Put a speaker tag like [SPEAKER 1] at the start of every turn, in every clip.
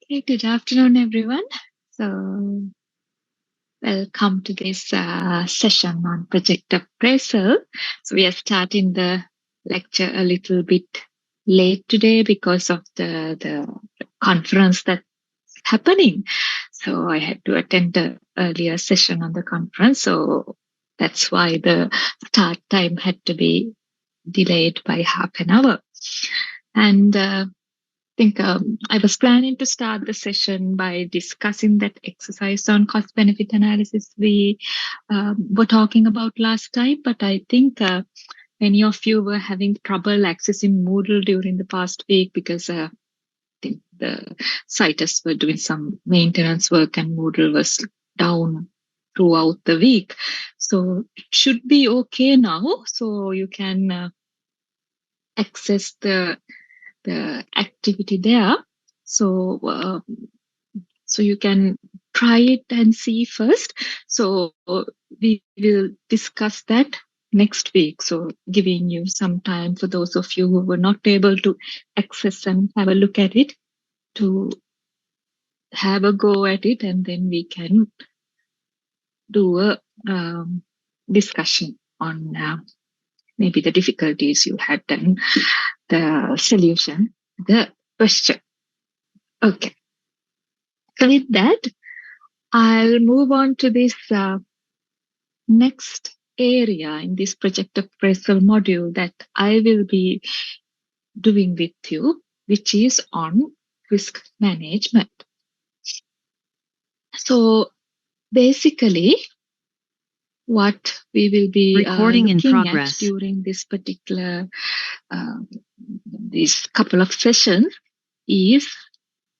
[SPEAKER 1] Hey, good afternoon, everyone. So, welcome to this session on project appraisal. So, we are starting the lecture a little bit late today because of the conference that's happening. So, I had to attend the earlier session on the conference. So, that's why the start time had to be delayed by half an hour. And think I was planning to start the session by discussing that exercise on cost benefit analysis we were talking about last time, but I think many of you were having trouble accessing Moodle during the past week because I think the siters were doing some maintenance work and Moodle was down throughout the week. So it should be okay now. So you can access the activity there. So so you can try it and see first. So we will discuss that next week. So giving you some time for those of you who were not able to access and have a look at it to have a go at it, and then we can do a discussion on maybe the difficulties you had and the solution, the question. Okay. So with that, I'll move on to this next area in this project appraisal module that I will be doing with you, which is on risk management. So basically, what we will be looking at during this particular these couple of sessions is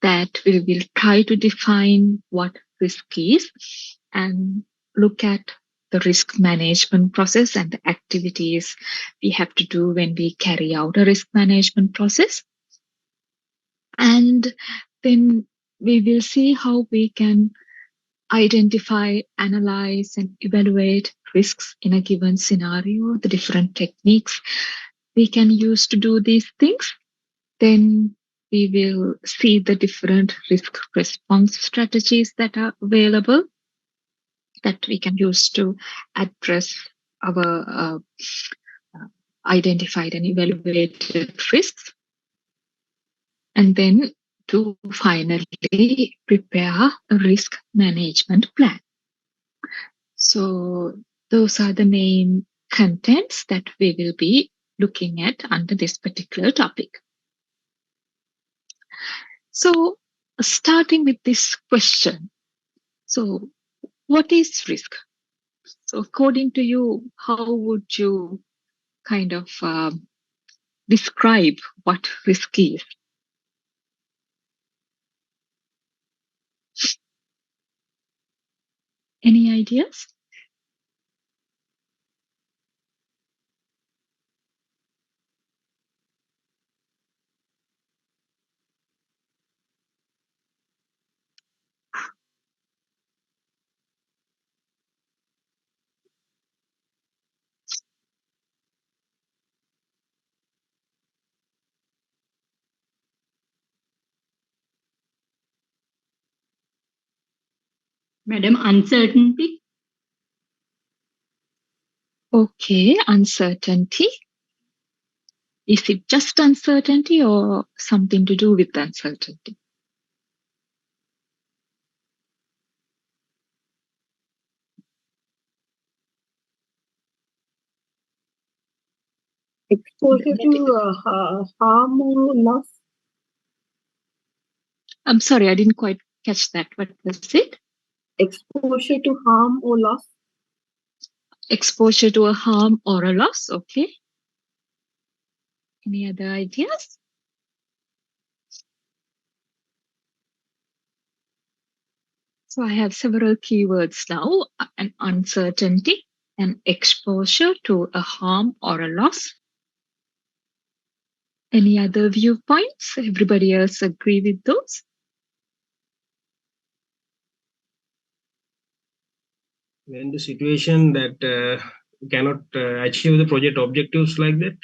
[SPEAKER 1] that we will try to define what risk is and look at the risk management process and the activities we have to do when we carry out a risk management process. And then we will see how we can identify, analyze, and evaluate risks in a given scenario, the different techniques we can use to do these things. Then we will see the different risk response strategies that are available that we can use to address our identified and evaluated risks. And then to finally prepare a risk management plan. So those are the main contents that we will be looking at under this particular topic. So starting with this question. So what is risk? So according to you, how would you kind of describe what risk is? Any ideas?
[SPEAKER 2] Madam, uncertainty.
[SPEAKER 1] Okay, uncertainty. Is it just uncertainty or something to do with uncertainty?
[SPEAKER 2] Exposure to harm or loss.
[SPEAKER 1] I'm sorry, I didn't quite catch that. What was it?
[SPEAKER 2] Exposure to harm or loss.
[SPEAKER 1] Exposure to a harm or a loss. Okay. Any other ideas? So I have several keywords now: an uncertainty, an exposure to a harm or a loss. Any other viewpoints? Everybody else agree with those?
[SPEAKER 3] When the situation that cannot achieve the project objectives like that.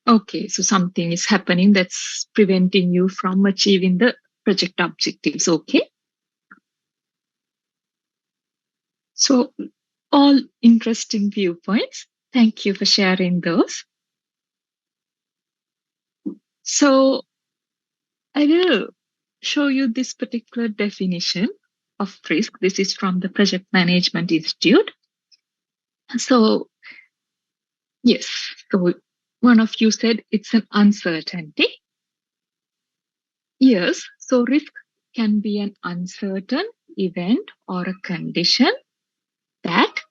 [SPEAKER 1] Okay, so something is happening that's preventing you from achieving the project objectives. Okay. So all interesting viewpoints. Thank you for sharing those. So I will show you this particular definition of risk. This is from the Project Management Institute. So, yes, so one of you said it's an uncertainty. Yes, so risk can be an uncertain event or a condition that,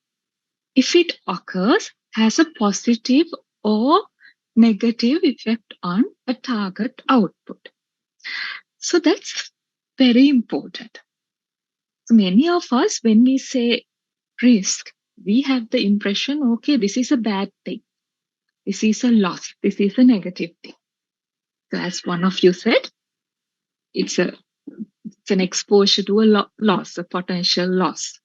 [SPEAKER 1] if it occurs, has a positive or negative effect on a target output. So that's very important. So many of us, when we say risk, we have the impression, okay, this is a bad thing. This is a loss. This is a negative thing. So as one of you said, it's an exposure to a loss, a potential loss.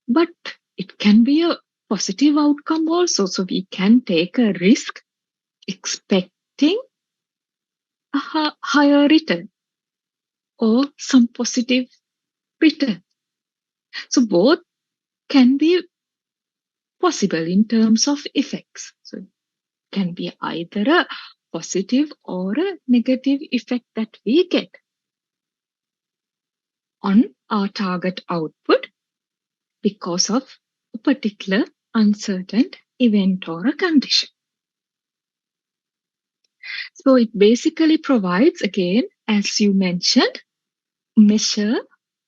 [SPEAKER 1] But it can be a positive outcome also. So we can take a risk expecting a higher return or some positive return. So both can be possible in terms of effects. So it can be either a positive or a negative effect that we get on our target output because of a particular uncertain event or a condition. So it basically provides, again, as you mentioned, measure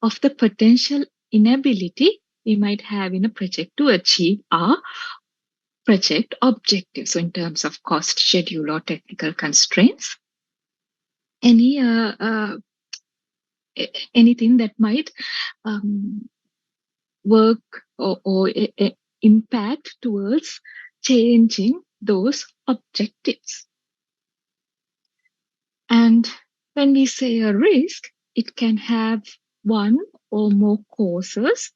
[SPEAKER 1] of the potential inability we might have in a project to achieve our project objective. So in terms of cost, schedule, or technical constraints, anything that might work or impact towards changing those objectives. And when we say a risk, it can have one or more causes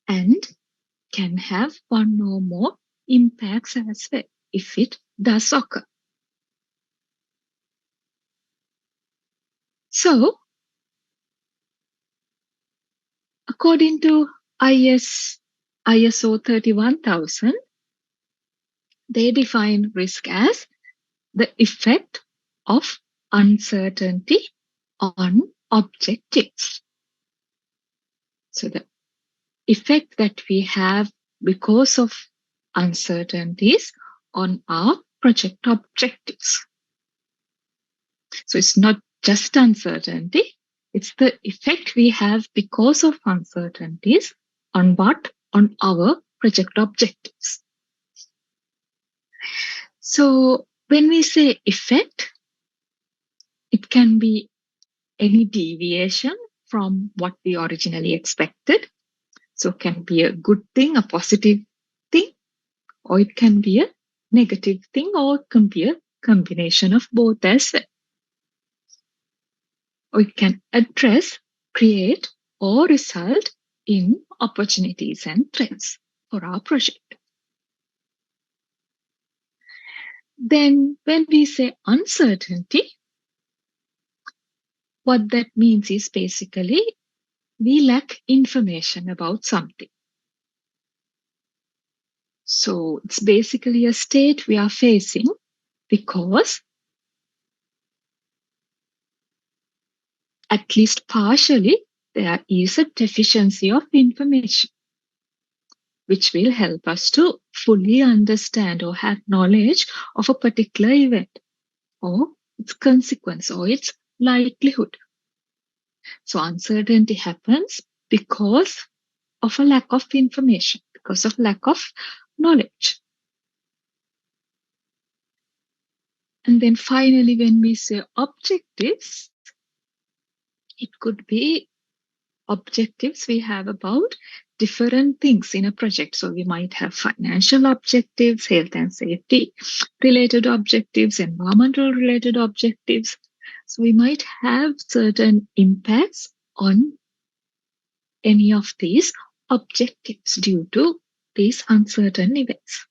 [SPEAKER 1] and can have one or more impacts as well if it does occur. So, according to ISO 31000, they define risk as the effect of uncertainty on objectives. So the effect that we have because of uncertainties on our project objectives. So it's not just uncertainty, it's the effect we have because of uncertainties on what? On our project objectives. So when we say effect, it can be any deviation from what we originally expected. So it can be a good thing, a positive thing, or it can be a negative thing, or it can be a combination of both as well. Or it can address, create, or result in opportunities and threats for our project. Then when we say uncertainty, what that means is basically we lack information about something. So it's basically a state we are facing because at least partially there is a deficiency of information, which will help us to fully understand or have knowledge of a particular event or its consequence or its likelihood. So uncertainty happens because of a lack of information, because of lack of knowledge. And then finally, when we say objectives, it could be objectives we have about different things in a project. So we might have financial objectives, health and safety related objectives, environmental related objectives. So we might have certain impacts on any of these objectives due to these uncertain events.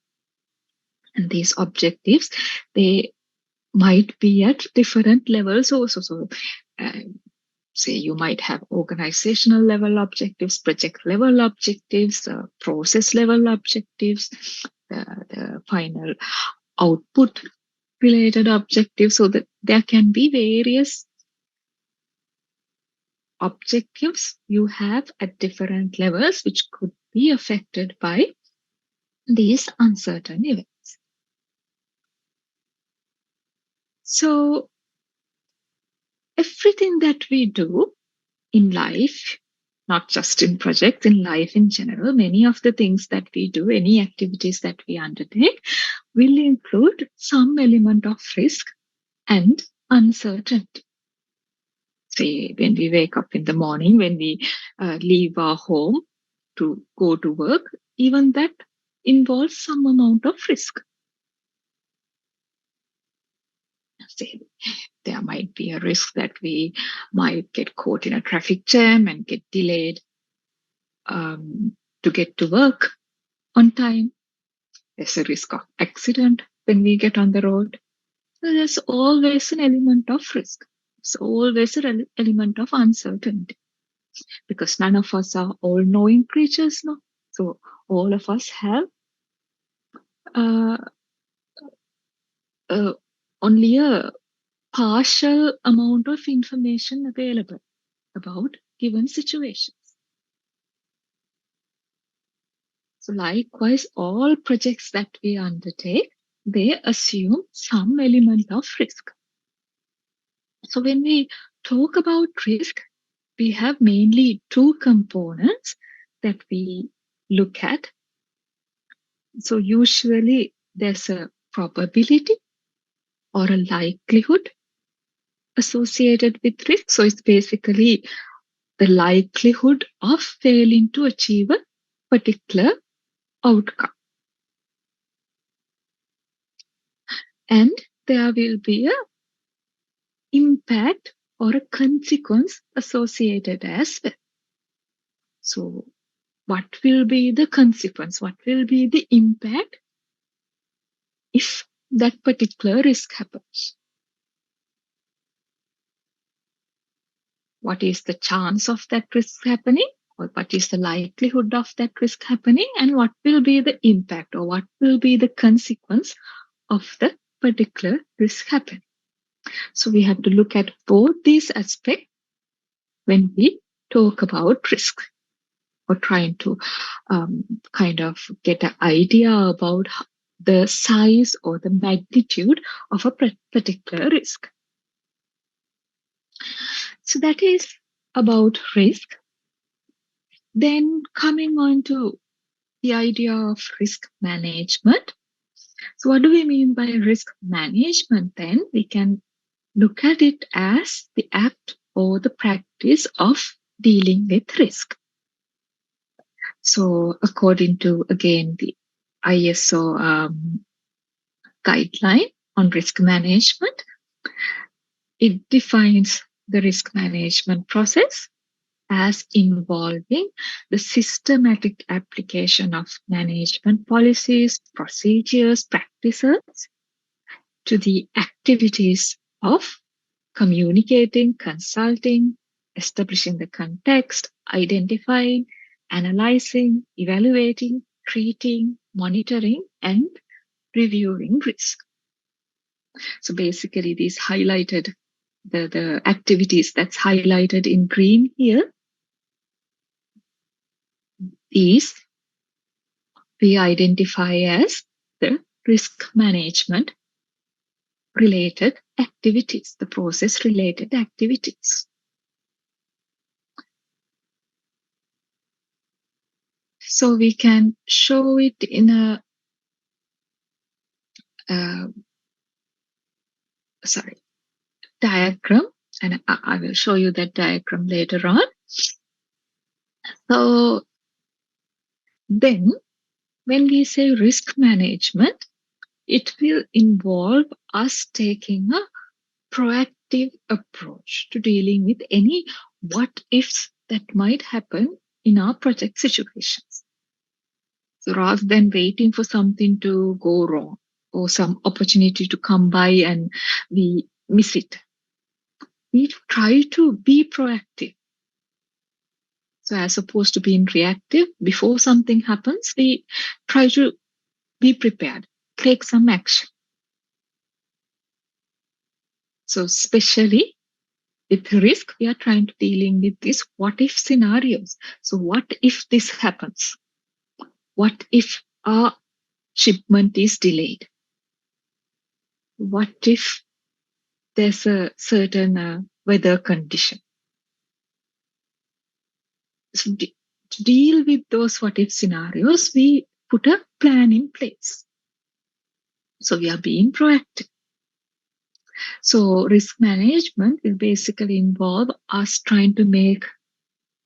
[SPEAKER 1] And these objectives, they might be at different levels also. So, say you might have organizational level objectives, project level objectives, process level objectives, the final output related objectives, so that there can be various objectives you have at different levels which could be affected by these uncertain events. So everything that we do in life, not just in projects, in life in general, many of the things that we do, any activities that we undertake, will include some element of risk and uncertainty. Say, when we wake up in the morning, when we leave our home to go to work, even that involves some amount of risk. Say, there might be a risk that we might get caught in a traffic jam and get delayed to get to work on time. There's a risk of accident when we get on the road. So there's always an element of risk. There's always an element of uncertainty, because none of us are all-knowing creatures, no? So all of us have uh, only a partial amount of information available about given situations. So likewise, all projects that we undertake, they assume some element of risk. So when we talk about risk, we have mainly two components that we look at. So usually there's a probability or a likelihood associated with risk. So it's basically the likelihood of failing to achieve a particular outcome. And there will be a impact or a consequence associated as well. So what will be the consequence? What will be the impact if that particular risk happens? What is the chance of that risk happening? Or what is the likelihood of that risk happening? And what will be the impact, or what will be the consequence of the particular risk happening? So we have to look at both these aspects when we talk about risk, or trying to kind of get an idea about the size or the magnitude of a particular risk. So that is about risk. Then coming on to the idea of risk management. So what do we mean by risk management then? We can look at it as the act or the practice of dealing with risk. So according to, again, the ISO guideline on risk management, it defines the risk management process as involving the systematic application of management policies, procedures, practices to the activities of communicating, consulting, establishing the context, identifying, analyzing, evaluating, treating, monitoring, and reviewing risk. So basically, these highlighted, the activities that's highlighted in green here, these we identify as the risk management related activities, the process related activities. So we can show it in a diagram, and I will show you that diagram later on. So then when we say risk management, it will involve us taking a proactive approach to dealing with any what ifs that might happen in our project situations. So rather than waiting for something to go wrong, or some opportunity to come by and we miss it. We try to be proactive. So as opposed to being reactive, before something happens, we try to be prepared, take some action. So especially with risk, we are trying to dealing with this what if scenarios. So what if this happens? What if our shipment is delayed? What if there's a certain weather condition? So to deal with those what if scenarios, we put a plan in place. So we are being proactive. So risk management will basically involve us trying to make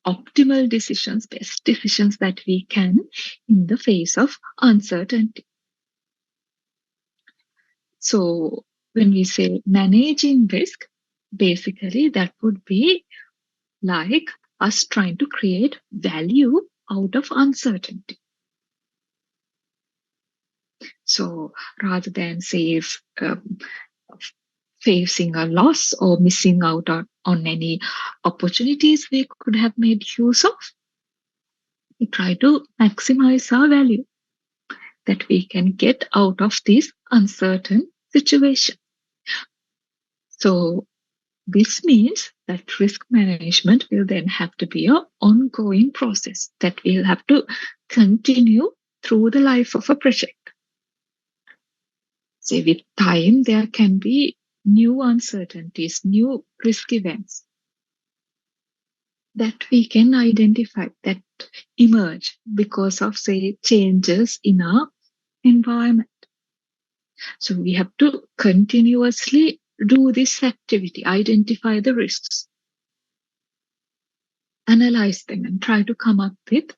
[SPEAKER 1] optimal decisions, best decisions that we can in the face of uncertainty. So when we say managing risk, basically that would be like us trying to create value out of uncertainty. So rather than say facing a loss or missing out on any opportunities we could have made use of, we try to maximize our value that we can get out of this uncertain situation. So this means that risk management will then have to be an ongoing process that we'll have to continue through the life of a project. So with time, there can be new uncertainties, new risk events that we can identify that emerge because of, say, changes in our environment. So we have to continuously do this activity, identify the risks, analyze them, and try to come up with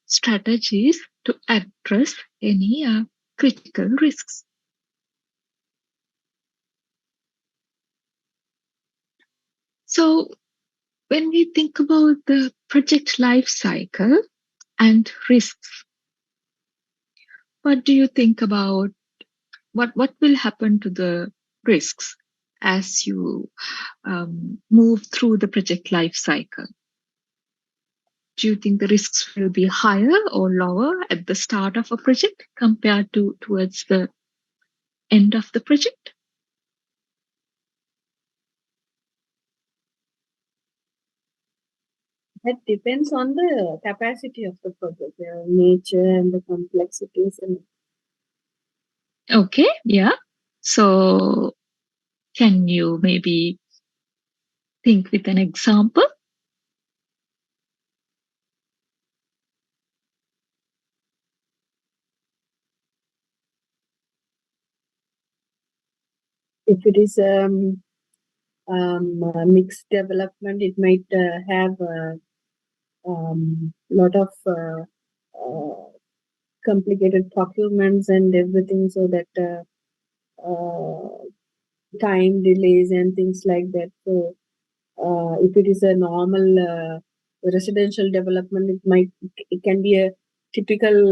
[SPEAKER 1] strategies to address any critical risks. So when we think about the project life cycle and risks, what do you think about what will happen to the risks as you move through the project life cycle? Do you think the risks will be higher or lower at the start of a project compared to towards the end of the project?
[SPEAKER 2] That depends on the capacity of the project, the nature and the complexities. And
[SPEAKER 1] Okay, yeah. So can you maybe think with an example?
[SPEAKER 2] if it is a mixed development, it might have a lot of complicated procurements and everything, so that time delays and things like that. So if it is a normal residential development, it can be a typical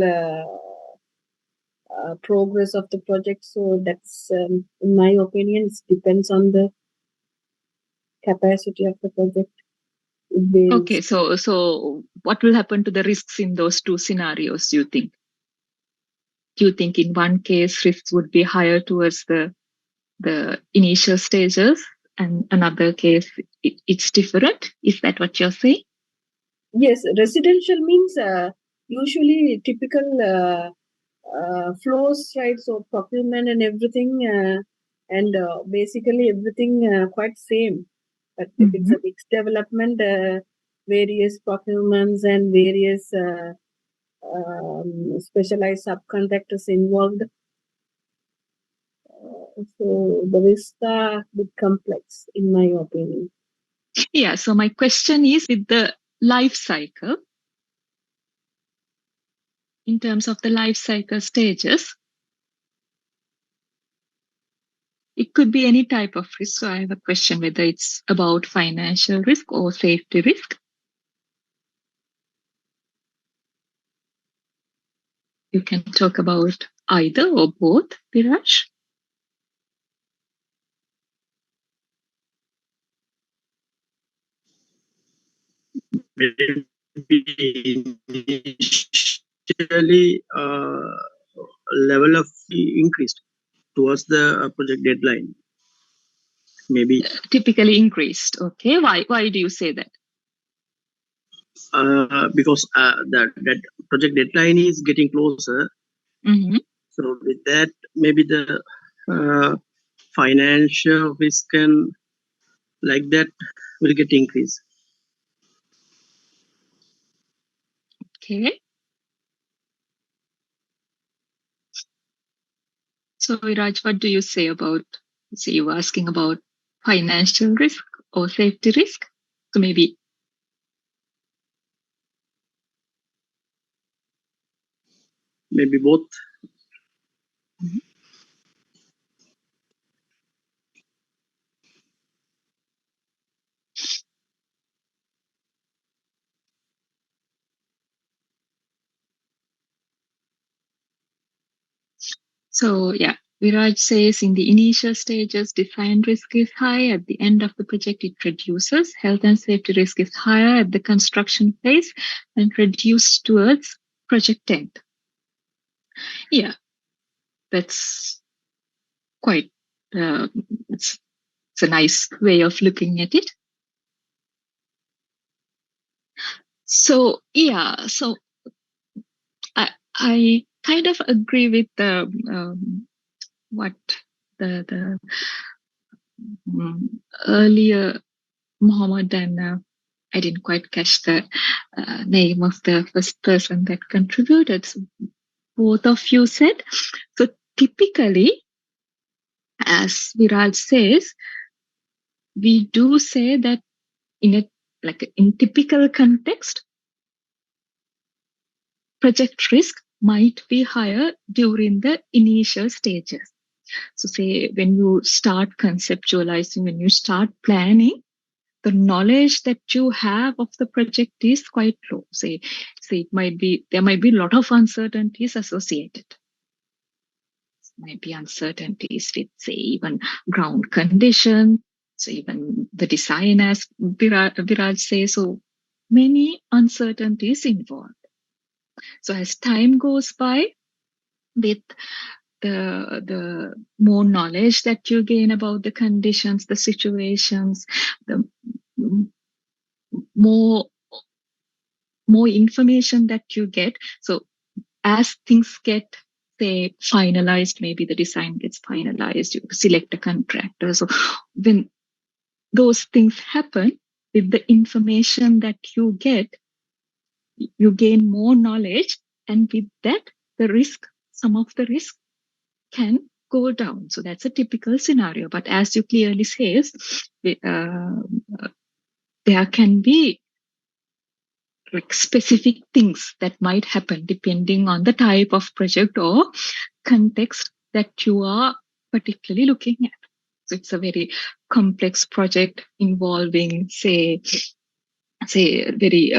[SPEAKER 2] progress of the project. So that's in my opinion, it depends on the capacity of the project.
[SPEAKER 1] Okay, so what will happen to the risks in those two scenarios, you think? Do you think in one case risks would be higher towards the initial stages and another case it's different? Is that what you're saying?
[SPEAKER 2] Yes, residential means usually typical flows, right? So procurement and everything, and basically everything quite same. But if it's a mixed development, various procurements and various specialized subcontractors involved. So the risks are a bit complex, in my opinion.
[SPEAKER 1] Yeah, so my question is with the life cycle, in terms of the life cycle stages, it could be any type of risk. So I have a question whether it's about financial risk or safety risk. You can talk about either or both, Viraj?
[SPEAKER 4] Initially, level of increased towards the project deadline. Maybe
[SPEAKER 1] Typically increased. Okay. Why do you say that?
[SPEAKER 4] because that project deadline is getting closer.
[SPEAKER 1] Mm-hmm.
[SPEAKER 4] So with that, maybe the financial risk and like that will get increased.
[SPEAKER 1] Okay. So Viraj, what do you say about, so you were asking about financial risk or safety risk? So maybe.
[SPEAKER 4] Maybe both.
[SPEAKER 1] Mhm. So yeah, Viraj says in the initial stages, design risk is high. At the end of the project, it reduces. Health and safety risk is higher at the construction phase and reduced towards project end. Yeah, that's quite, it's a nice way of looking at it. So yeah, so I kind of agree with the what the earlier Muhammad and I didn't quite catch the name of the first person that contributed. So both of you said. So typically, as Viraj says, we do say that in a like in typical context, project risk might be higher during the initial stages. So say when you start conceptualizing, when you start planning, the knowledge that you have of the project is quite low. Say there might be a lot of uncertainties associated. Might be uncertainties with, say, even ground condition. So even the design, as Viraj says, so many uncertainties involved. So as time goes by, with the more knowledge that you gain about the conditions, the situations, the more more information that you get. So as things get, say, finalized, maybe the design gets finalized, you select a contractor. So when those things happen, with the information that you get, you gain more knowledge, and with that, the risk, some of the risk can go down. So that's a typical scenario. But as you clearly says, there can be like specific things that might happen depending on the type of project or context that you are particularly looking at. So it's a very complex project involving, say very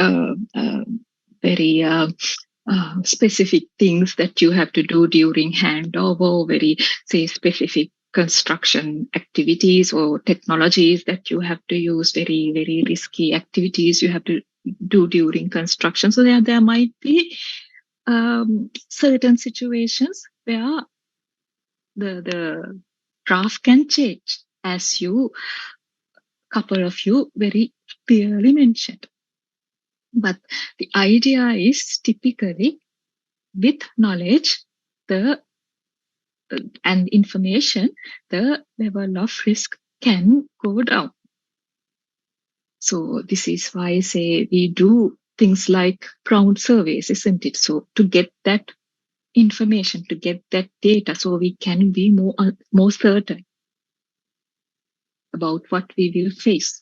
[SPEAKER 1] very specific things that you have to do during handover, very, say, specific construction activities or technologies that you have to use, very, very risky activities you have to do during construction. So there might be certain situations where the draft can change, as you, couple of you very clearly mentioned. But the idea is typically with knowledge, the and information, the level of risk can go down. So this is why I say we do things like ground surveys, isn't it? So to get that information, to get that data, so we can be more certain about what we will face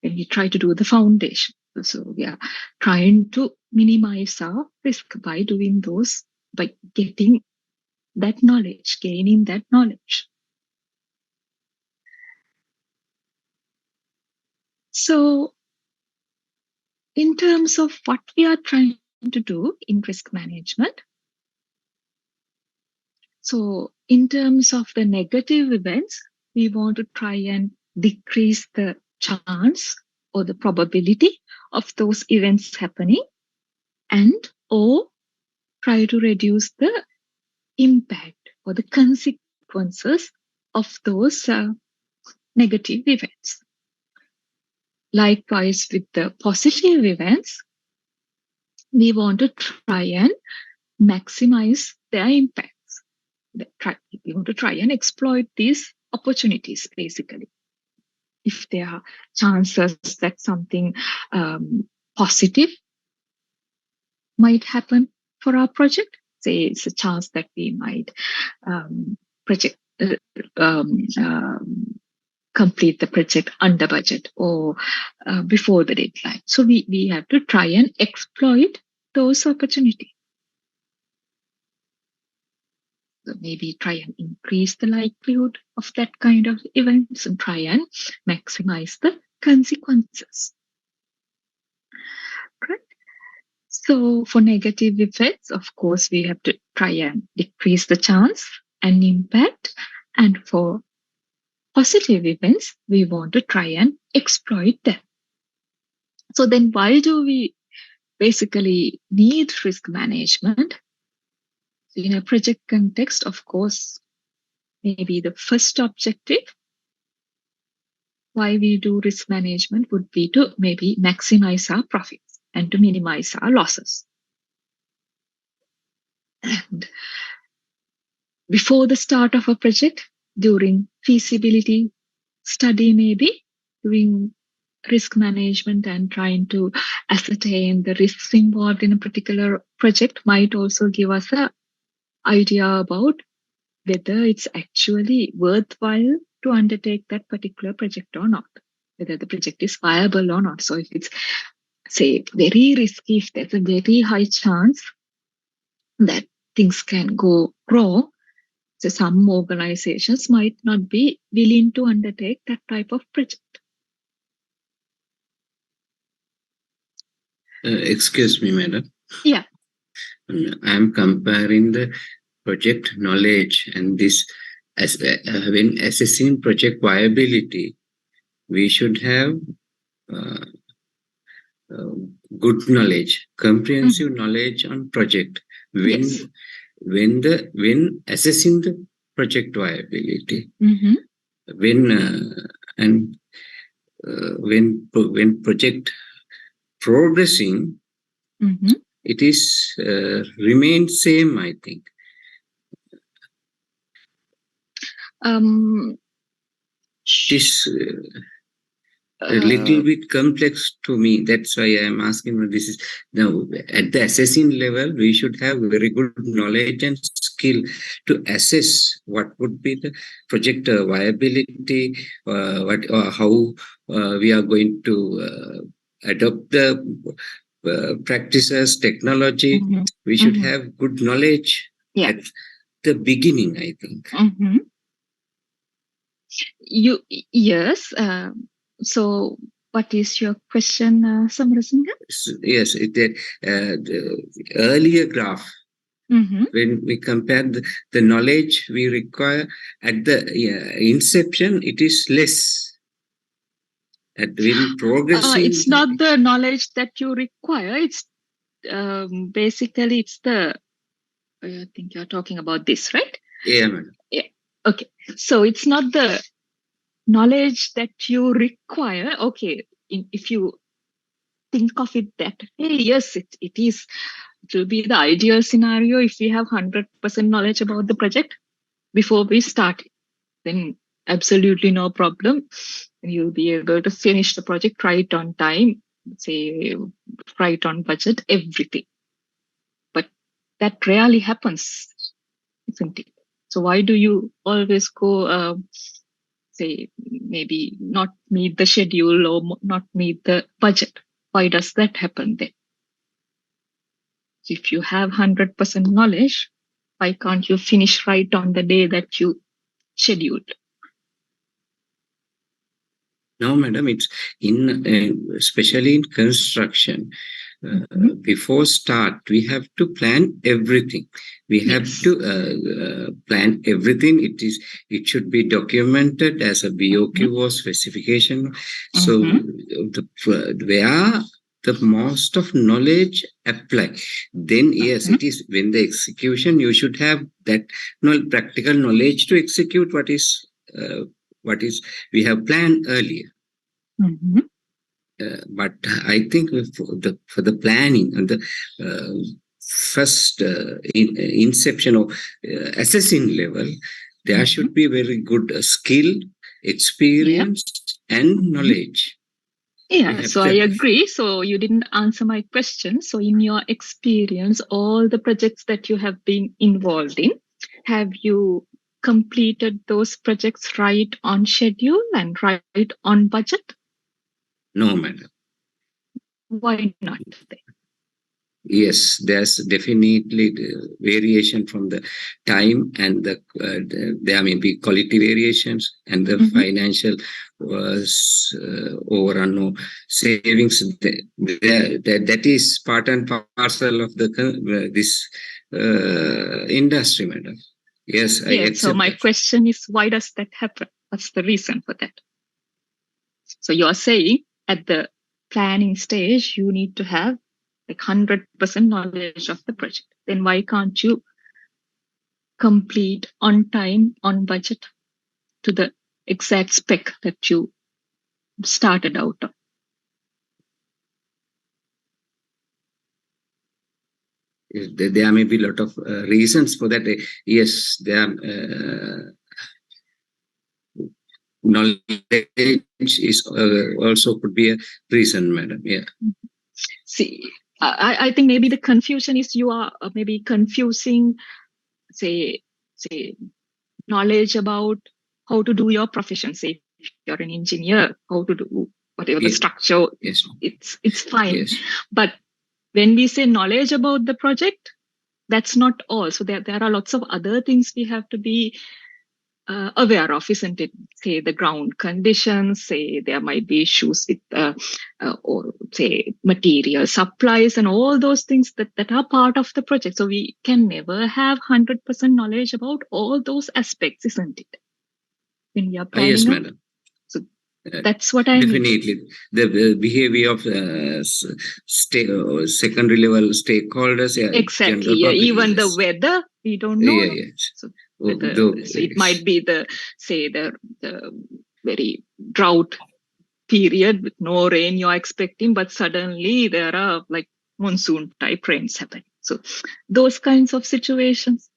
[SPEAKER 1] when we try to do the foundation. So we are trying to minimize our risk by doing those, by getting that knowledge, gaining that knowledge. So in terms of what we are trying to do in risk management, So in terms of the negative events, we want to try and decrease the chance or the probability of those events happening, and or try to reduce the impact or the consequences of those negative events. Likewise, with the positive events, we want to try and maximize their impacts. We want to try and exploit these opportunities, basically. If there are chances that something positive might happen for our project, say it's a chance that we might complete the project under budget or before the deadline. So we have to try and exploit those opportunities. So maybe try and increase the likelihood of that kind of events and try and maximize the consequences. Right? So for negative effects, of course, we have to try and decrease the chance and impact. And for positive events, we want to try and exploit them. So then why do we basically need risk management? So in a project context, of course, maybe the first objective why we do risk management would be to maybe maximize our profits and to minimize our losses. And before the start of a project, during feasibility study, maybe doing risk management and trying to ascertain the risks involved in a particular project might also give us an idea about whether it's actually worthwhile to undertake that particular project or not, whether the project is viable or not. So if it's, say, very risky, if there's a very high chance that things can go wrong, so some organizations might not be willing to undertake that type of project.
[SPEAKER 5] Excuse me, madam.
[SPEAKER 1] Yeah.
[SPEAKER 5] I'm comparing the project knowledge and this as when assessing project viability, we should have good knowledge, comprehensive knowledge on project when assessing the project viability. When project progressing, it is remained same, I think. It is a little bit complex to me. That's why I am asking. This is now at the assessing level. We should have very good knowledge and skill to assess what would be the project viability, how we are going to adopt the practices, technology. We should have good knowledge at the beginning, I think.
[SPEAKER 1] Yes. So, what is your question, Samarasinga?
[SPEAKER 5] Yes, the earlier graph. When we compare the knowledge we require at the inception, it is less. When progressing,
[SPEAKER 1] it's not the knowledge that you require. It's basically it's the. I think you're talking about this, right?
[SPEAKER 5] Yeah, madam.
[SPEAKER 1] Yeah. Okay. So it's not the knowledge that you require. Okay, if you think of it that way, yes, it is. It will be the ideal scenario if we have 100% knowledge about the project before we start it. Then absolutely no problem. You'll be able to finish the project right on time, say right on budget, everything. But that rarely happens, isn't it? So why do you always go, say, maybe not meet the schedule or not meet the budget? Why does that happen then? If you have 100% knowledge, why can't you finish right on the day that you scheduled?
[SPEAKER 5] No, madam, it's in especially in construction. before start, we have to plan everything. We have
[SPEAKER 1] Yes.
[SPEAKER 5] to plan everything. It should be documented as a BOQ or specification. So where the most of knowledge apply, then yes, it is when the execution you should have that practical knowledge to execute what is we have planned earlier. But I think for the planning and the first inception of assessing level, there should be very good skill, experience, and knowledge.
[SPEAKER 1] Yeah, so I agree. So you didn't answer my question. So in your experience, all the projects that you have been involved in, have you completed those projects right on schedule and right on budget?
[SPEAKER 5] No, madam.
[SPEAKER 1] Why not?
[SPEAKER 5] Yes, there's definitely the variation from the time and there may be quality variations and the financial was overrun or savings. That is part and parcel of the this industry, madam. Yes, I accept.
[SPEAKER 1] So my question is, why does that happen? What's the reason for that? So you're saying at the planning stage, you need to have like 100% knowledge of the project. Then why can't you complete on time, on budget, to the exact spec that you started out of?
[SPEAKER 5] There may be a lot of reasons for that. Yes, there are knowledge is also could be a reason, madam. Yeah.
[SPEAKER 1] See, I think maybe the confusion is you are maybe confusing, say knowledge about how to do your profession. Say if you're an engineer, how to do whatever the structure.
[SPEAKER 5] Yes.
[SPEAKER 1] It's fine.
[SPEAKER 5] Yes.
[SPEAKER 1] But when we say knowledge about the project, that's not all. So there are lots of other things we have to be aware of, isn't it? Say the ground conditions, say there might be issues with or say material supplies and all those things that are part of the project. So we can never have 100% knowledge about all those aspects, isn't it? When we are planning.
[SPEAKER 5] Yes, madam.
[SPEAKER 1] So that's what I
[SPEAKER 5] definitely
[SPEAKER 1] mean.
[SPEAKER 5] The behavior of secondary level stakeholders. Yeah,
[SPEAKER 1] exactly. Yeah, even the weather we don't know.
[SPEAKER 5] Yeah, yes.
[SPEAKER 1] So it might be the very drought period with no rain you're expecting, but suddenly there are like monsoon type rains happening. So those kinds of situations.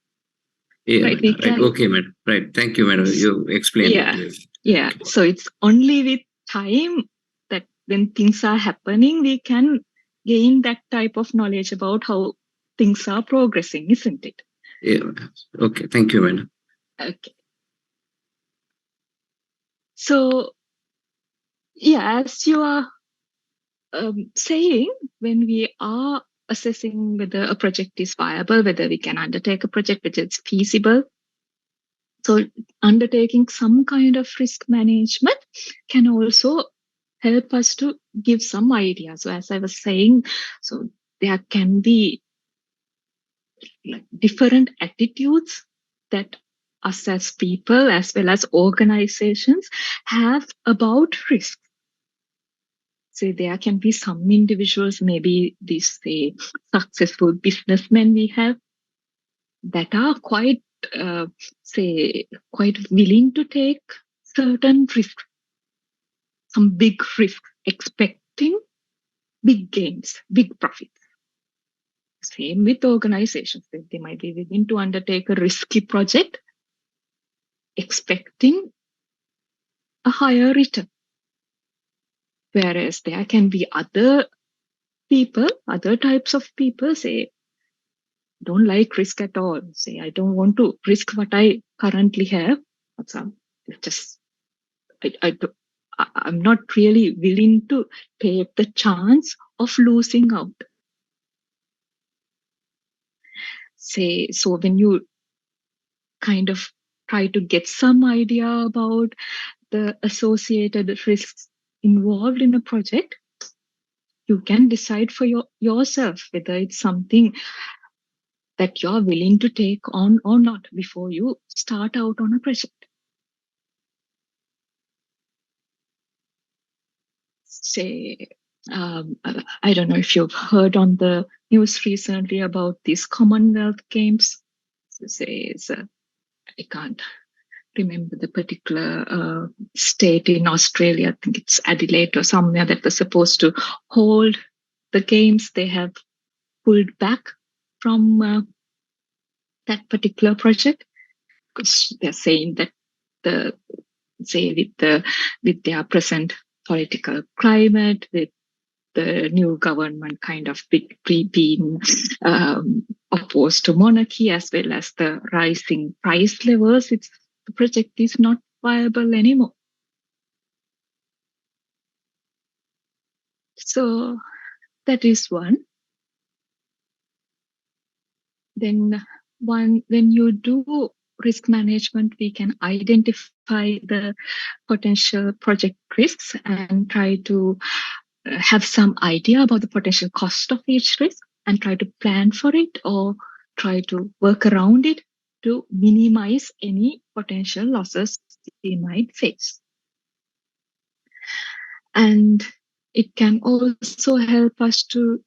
[SPEAKER 5] Yeah, right. Okay, madam. Right. Thank you, madam. You explained it.
[SPEAKER 1] Yeah. So it's only with time that when things are happening, we can gain that type of knowledge about how things are progressing, isn't it?
[SPEAKER 5] Yeah. Okay. Thank you, madam.
[SPEAKER 1] Okay. So, yeah, as you are saying, when we are assessing whether a project is viable, whether we can undertake a project which is feasible, so undertaking some kind of risk management can also help us to give some idea. So as I was saying, so there can be like different attitudes that us as people as well as organizations have about risk. So there can be some individuals, maybe these say successful businessmen we have, that are quite quite willing to take certain risks, some big risks, expecting big gains, big profits. Same with organizations. They might be willing to undertake a risky project, expecting a higher return. Whereas there can be other people, other types of people, say, don't like risk at all. Say, I don't want to risk what I currently have. I'm not really willing to take the chance of losing out. Say, so when you kind of try to get some idea about the associated risks involved in a project, you can decide for yourself whether it's something that you're willing to take on or not before you start out on a project. Say, I don't know if you've heard on the news recently about these Commonwealth Games. So say, I can't remember the particular state in Australia. I think it's Adelaide or somewhere that was supposed to hold the games. They have pulled back from that particular project because they're saying that with their present political climate, with the new government kind of being opposed to monarchy, as well as the rising price levels, the project is not viable anymore. So that is one. Then when you do risk management, we can identify the potential project risks and try to have some idea about the potential cost of each risk and try to plan for it or try to work around it to minimize any potential losses we might face. And it can also help us to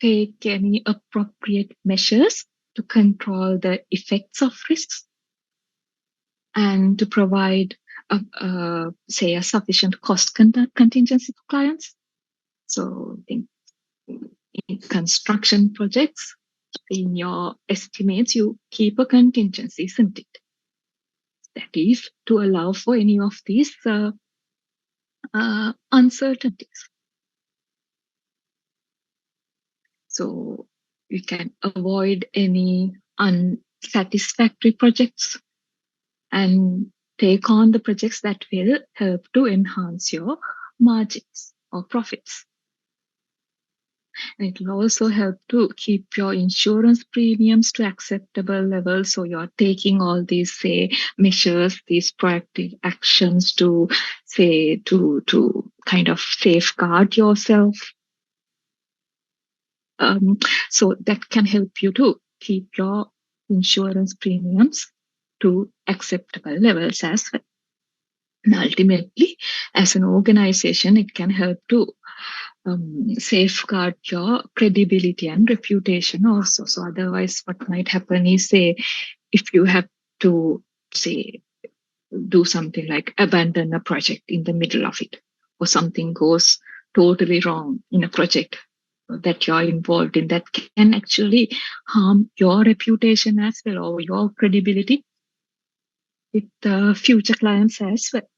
[SPEAKER 1] take any appropriate measures to control the effects of risks and to provide a sufficient cost contingency for clients. So in construction projects, in your estimates, you keep a contingency, isn't it? That is to allow for any of these uncertainties. So you can avoid any unsatisfactory projects and take on the projects that will help to enhance your margins or profits. And it will also help to keep your insurance premiums to acceptable levels. So you're taking all these, measures, these proactive actions to kind of safeguard yourself. So that can help you to keep your insurance premiums to acceptable levels as well. And ultimately, as an organization, it can help to safeguard your credibility and reputation also. So otherwise, what might happen is, if you have to do something like abandon a project in the middle of it, or something goes totally wrong in a project that you're involved in, that can actually harm your reputation as well, or your credibility with future clients as well.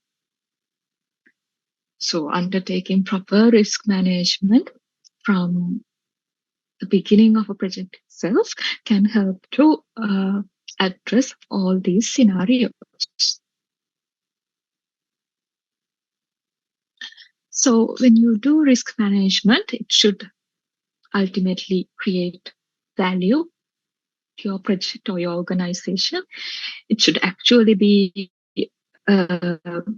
[SPEAKER 1] So undertaking proper risk management from the beginning of a project itself can help to address all these scenarios. So when you do risk management, it should ultimately create value to your project or your organization. It should actually be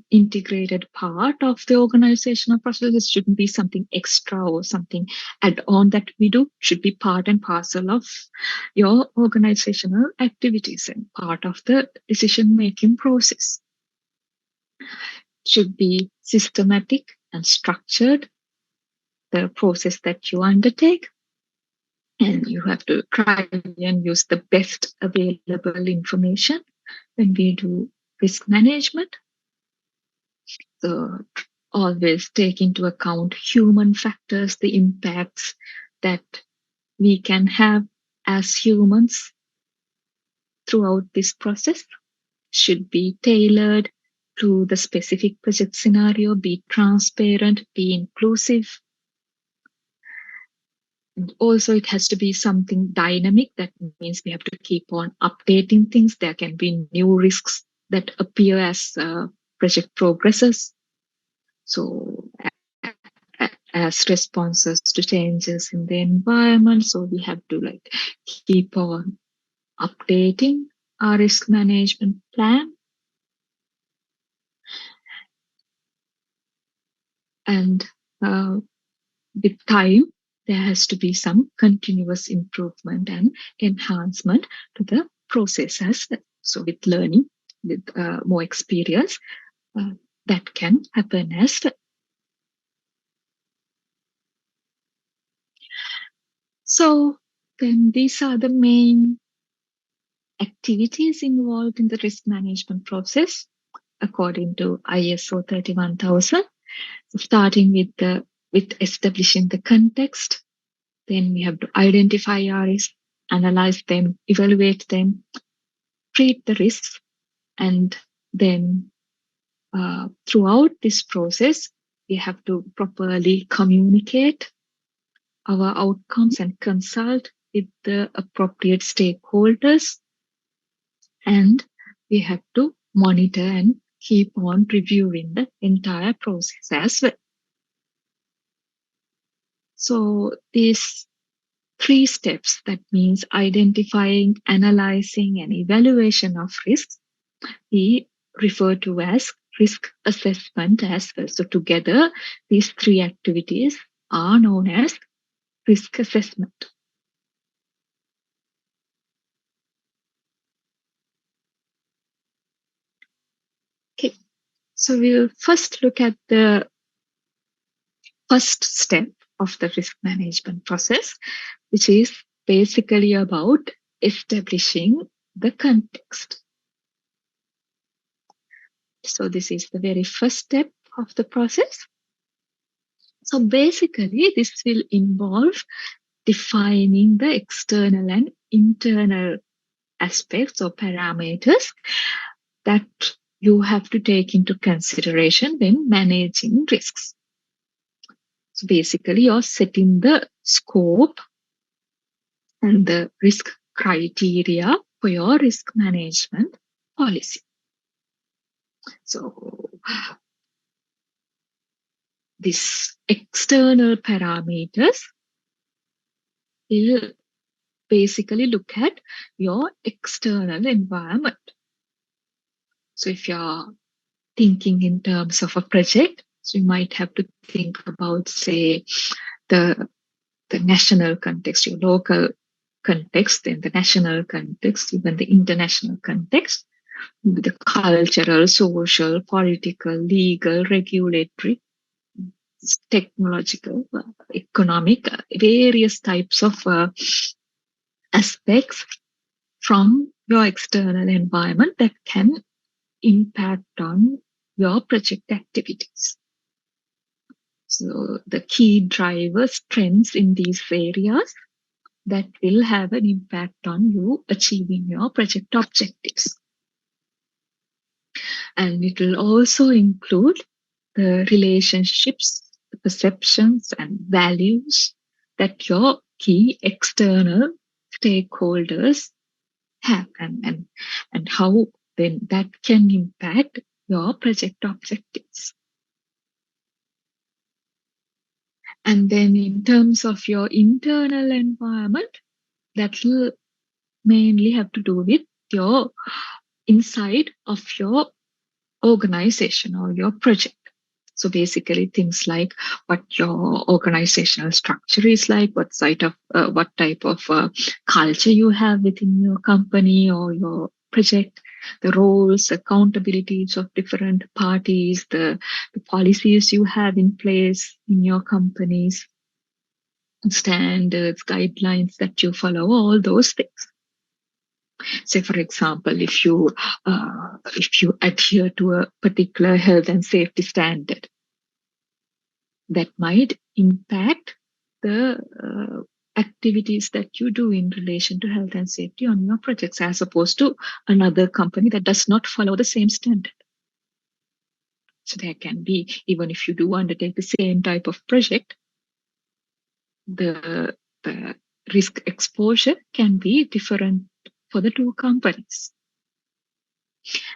[SPEAKER 1] integrated part of the organizational process. It shouldn't be something extra or something add-on that we do. It should be part and parcel of your organizational activities and part of the decision-making process. It should be systematic and structured, the process that you undertake. And you have to try and use the best available information when we do risk management. So always take into account human factors, the impacts that we can have as humans throughout this process should be tailored to the specific project scenario, be transparent, be inclusive. And also it has to be something dynamic. That means we have to keep on updating things. There can be new risks that appear as project progresses. So as responses to changes in the environment. So we have to keep on updating our risk management plan. And with time, there has to be some continuous improvement and enhancement to the process as well. So with learning, with more experience, that can happen as well. So then these are the main activities involved in the risk management process according to ISO 31000. So starting with establishing the context, then we have to identify our risks, analyze them, evaluate them, treat the risks, and then throughout this process, we have to properly communicate our outcomes and consult with the appropriate stakeholders. And we have to monitor and keep on reviewing the entire process as well. So these 3 steps, that means identifying, analyzing, and evaluation of risks, we refer to as risk assessment as well. So together, these 3 activities are known as risk assessment. Okay, so we'll first look at the first step of the risk management process, which is basically about establishing the context. So this is the very first step of the process. So basically, this will involve defining the external and internal aspects or parameters that you have to take into consideration when managing risks. So basically, you're setting the scope and the risk criteria for your risk management policy. So these external parameters will basically look at your external environment. So if you're thinking in terms of a project, so you might have to think about, say, the national context, your local context, then the national context, even the international context, the cultural, social, political, legal, regulatory, technological, economic, various types of aspects from your external environment that can impact on your project activities. So the key drivers, trends in these areas that will have an impact on you achieving your project objectives. And it will also include the relationships, perceptions, and values that your key external stakeholders have, and how then that can impact your project objectives. And then in terms of your internal environment, that will mainly have to do with your inside of your organization or your project. So basically things like what your organizational structure is like, what type of culture you have within your company or your project, the roles, accountabilities of different parties, the policies you have in place in your companies, standards, guidelines that you follow, all those things. Say, for example, if you adhere to a particular health and safety standard, that might impact the activities that you do in relation to health and safety on your projects, as opposed to another company that does not follow the same standard. So there can be, even if you do undertake the same type of project, the risk exposure can be different for the 2 companies.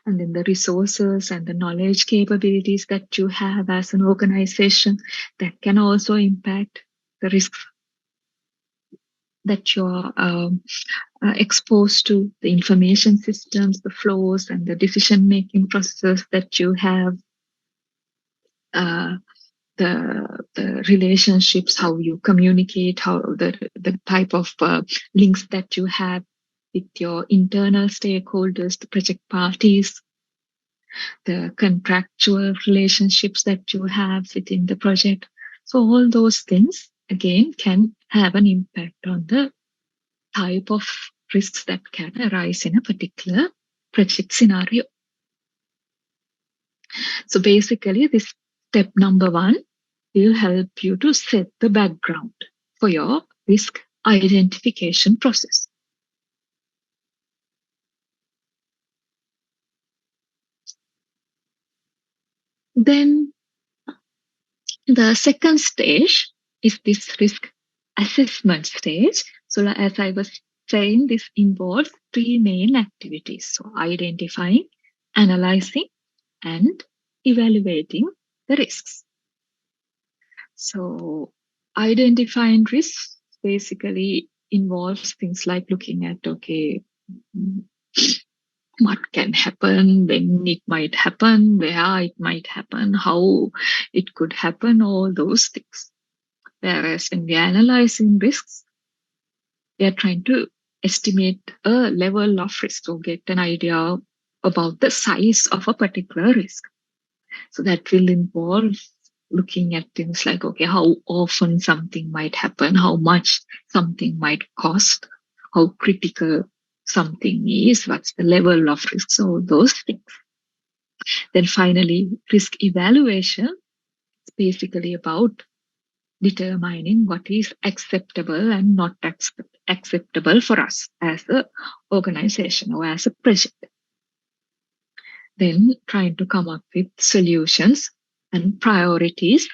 [SPEAKER 1] And then the resources and the knowledge capabilities that you have as an organization, that can also impact the risks that you're exposed to, the information systems, the flows, and the decision-making processes that you have. the relationships, how you communicate, how the type of links that you have with your internal stakeholders, the project parties, the contractual relationships that you have within the project. So all those things again can have an impact on the type of risks that can arise in a particular project scenario. So basically, this step number 1 will help you to set the background for your risk identification process. Then the second stage is this risk assessment stage. So as I was saying, this involves 3 main activities. So identifying, analyzing, and evaluating the risks. So identifying risks basically involves things like looking at, okay, what can happen, when it might happen, where it might happen, how it could happen, all those things. Whereas when we are analyzing risks, we are trying to estimate a level of risk or get an idea about the size of a particular risk. So that will involve looking at things like, okay, how often something might happen, how much something might cost, how critical something is, what's the level of risk, so those things. Then finally, risk evaluation is basically about determining what is acceptable and not acceptable for us as an organization or as a project. Then trying to come up with solutions and priorities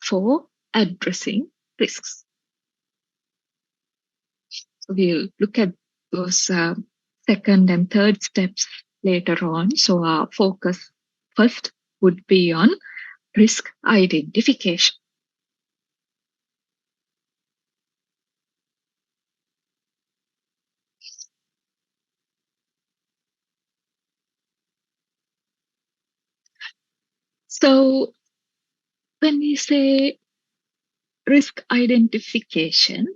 [SPEAKER 1] for addressing risks. So we'll look at those second and third steps later on. So our focus first would be on risk identification. So when we say risk identification,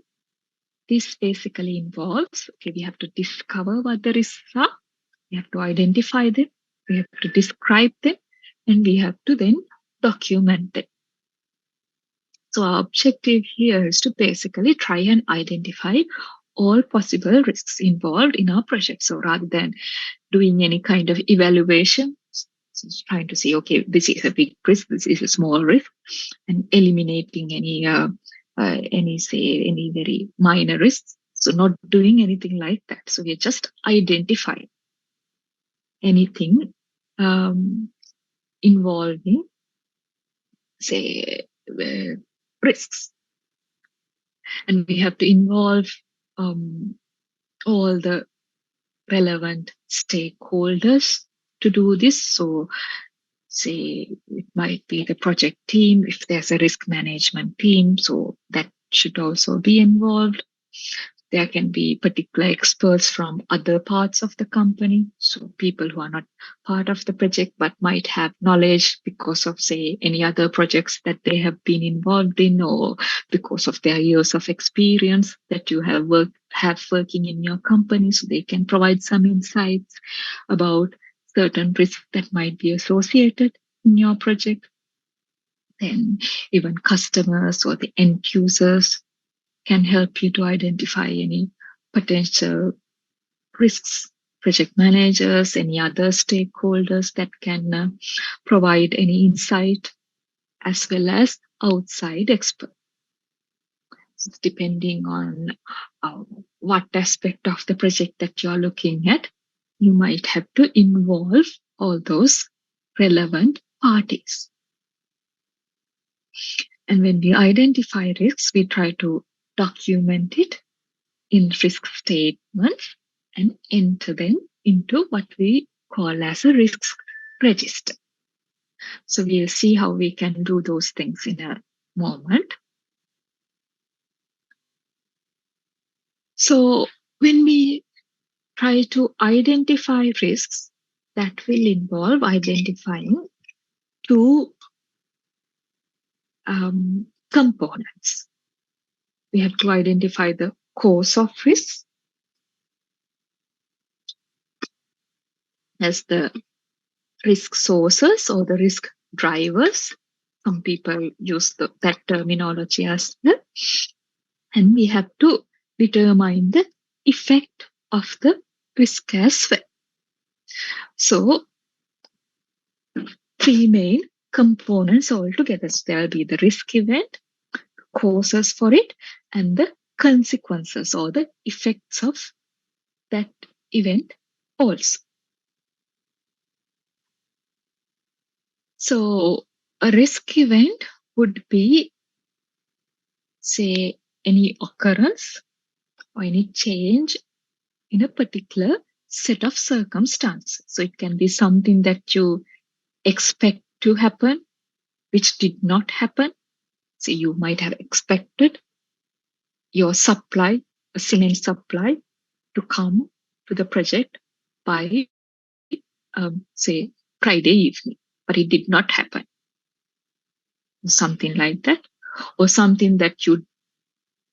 [SPEAKER 1] this basically involves, okay, we have to discover what the risks are, we have to identify them, we have to describe them, and we have to then document them. So our objective here is to basically try and identify all possible risks involved in our project. So rather than doing any kind of evaluation, so trying to see, okay, this is a big risk, this is a small risk, and eliminating any very minor risks. So not doing anything like that. So we're just identifying anything involving, say, risks. And we have to involve all the relevant stakeholders to do this. So say it might be the project team, if there's a risk management team, so that should also be involved. There can be particular experts from other parts of the company, so people who are not part of the project but might have knowledge because of, say, any other projects that they have been involved in, or because of their years of experience that you have working in your company, so they can provide some insights about certain risks that might be associated in your project. Then even customers or the end users can help you to identify any potential risks. Project managers, any other stakeholders that can provide any insight, as well as outside experts. Depending on what aspect of the project that you're looking at, you might have to involve all those relevant parties. And when we identify risks, we try to document it in risk statements and enter them into what we call as a risk register. So we'll see how we can do those things in a moment. So when we try to identify risks, that will involve identifying two components. We have to identify the cause of risk as the risk sources or the risk drivers. Some people use that terminology as well. And we have to determine the effect of the risk as well. So, three main components altogether. So there will be the risk event, causes for it, and the consequences or the effects of that event also. So a risk event would be, say, any occurrence or any change in a particular set of circumstances. So it can be something that you expect to happen, which did not happen. So you might have expected your supply, a cement supply, to come to the project by, say, Friday evening, but it did not happen. Something like that, or something that you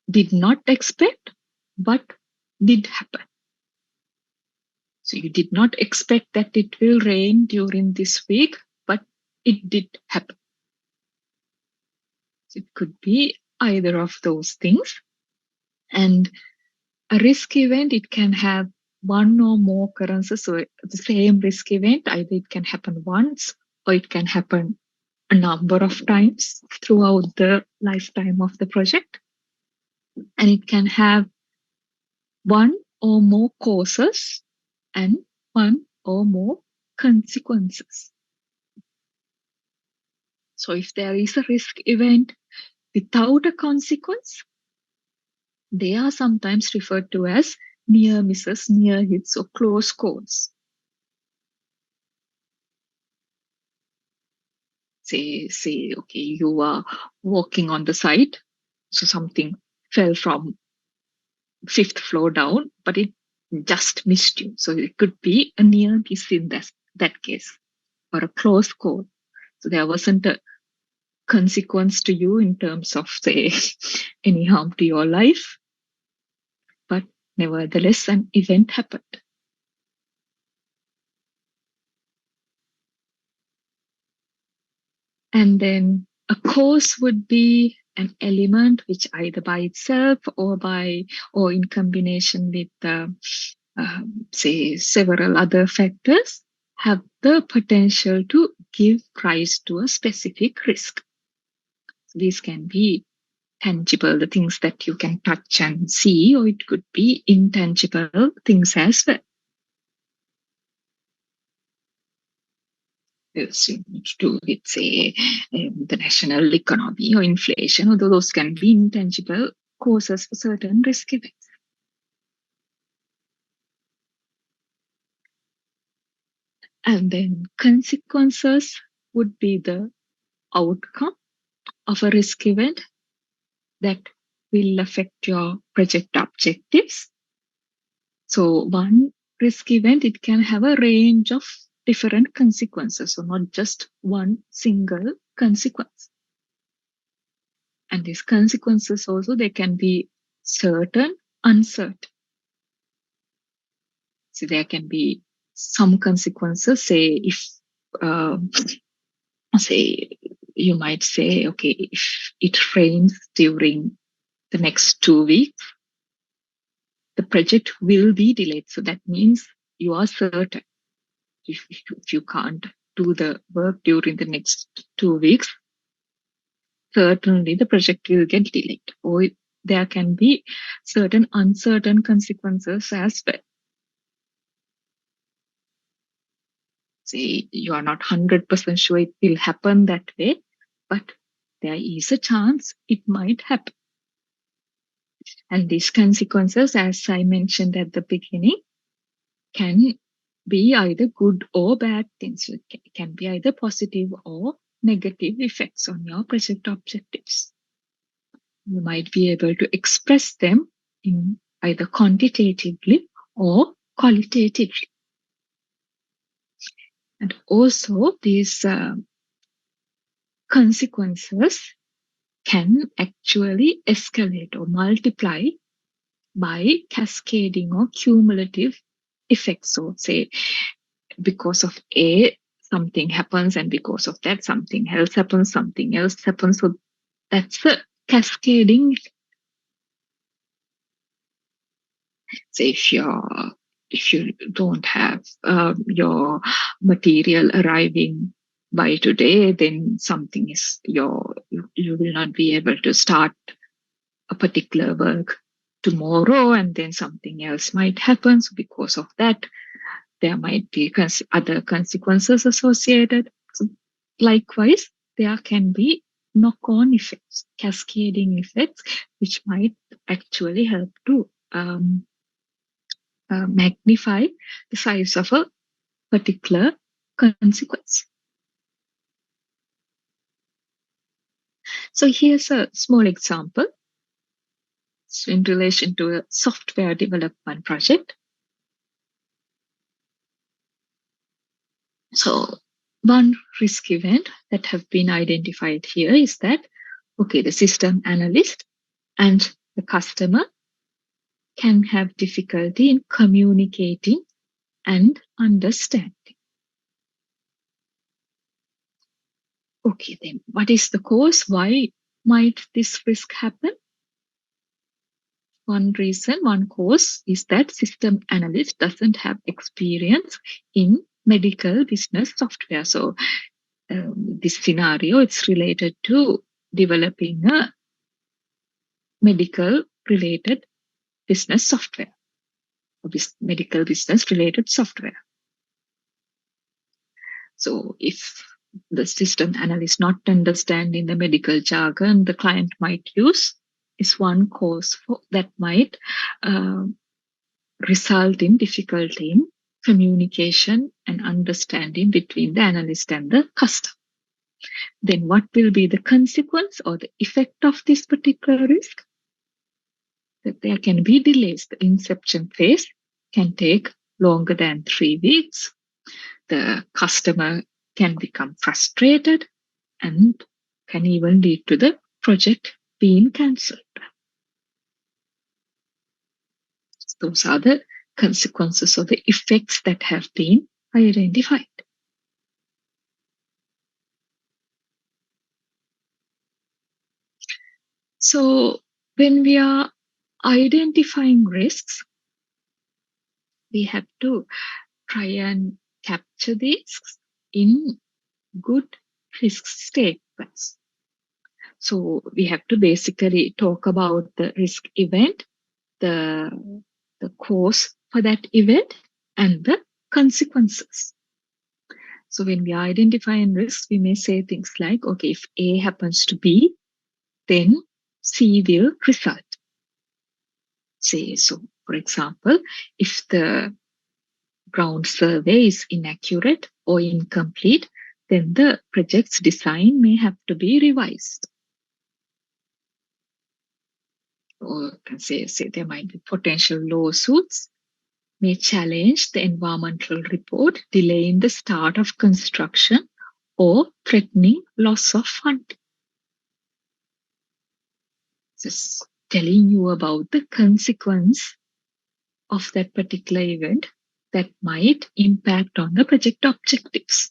[SPEAKER 1] did not expect, but did happen. So you did not expect that it will rain during this week, but it did happen. So it could be either of those things. And a risk event, it can have one or more occurrences. So the same risk event, either it can happen once or it can happen a number of times throughout the lifetime of the project. And it can have one or more causes and one or more consequences. So if there is a risk event without a consequence, they are sometimes referred to as near misses, near hits, or close calls. Say, okay, you are walking on the site, so something fell from 5th floor down, but it just missed you. So it could be a near miss in that case, or a close call. So there wasn't a consequence to you in terms of, say, any harm to your life, but nevertheless, an event happened. And then a cause would be an element which either by itself or in combination with say several other factors have the potential to give rise to a specific risk. These can be tangible, the things that you can touch and see, or it could be intangible things as well. It's to do with, say, the national economy or inflation, although those can be intangible causes for certain risk events. And then consequences would be the outcome of a risk event that will affect your project objectives. So one risk event, it can have a range of different consequences, so not just one single consequence. And these consequences also, they can be certain, uncertain. So there can be some consequences, say if, say, you might say, okay, if it rains during the next 2 weeks, the project will be delayed. So that means you are certain. If you can't do the work during the next 2 weeks, certainly the project will get delayed. Or there can be certain uncertain consequences as well. Say you are not 100% sure it will happen that way, but there is a chance it might happen. And these consequences, as I mentioned at the beginning, can be either good or bad things. It can be either positive or negative effects on your project objectives. You might be able to express them in either quantitatively or qualitatively. And also these consequences can actually escalate or multiply by cascading or cumulative effects. So say because of A, something happens, and because of that, something else happens, something else happens. So that's the cascading. So if you don't have your material arriving by today, then something is you will not be able to start a particular work tomorrow, and then something else might happen. So because of that, there might be other consequences associated. So likewise, there can be knock-on effects, cascading effects, which might actually help to magnify the size of a particular consequence. So here's a small example. So in relation to a software development project. So one risk event that have been identified here is that, okay, the system analyst and the customer can have difficulty in communicating and understanding. Okay, then what is the cause? Why might this risk happen? One reason, one cause is that system analyst doesn't have experience in medical business software. So this scenario, it's related to developing a medical related business software, or medical business related software. So if the system analyst not understanding the medical jargon the client might use is one cause that might result in difficulty in communication and understanding between the analyst and the customer. Then what will be the consequence or the effect of this particular risk? That there can be delays. The inception phase can take longer than 3 weeks. The customer can become frustrated and can even lead to the project being cancelled. Those are the consequences or the effects that have been identified. So when we are identifying risks, we have to try and capture these in good risk statements. So we have to basically talk about the risk event, the cause for that event, and the consequences. So when we are identifying risks, we may say things like, okay, if A happens to B, then C will result. Say, so for example, if the ground survey is inaccurate or incomplete, then the project's design may have to be revised. Or can say there might be potential lawsuits may challenge the environmental report, delaying the start of construction or threatening loss of funding. Just telling you about the consequence of that particular event that might impact on the project objectives.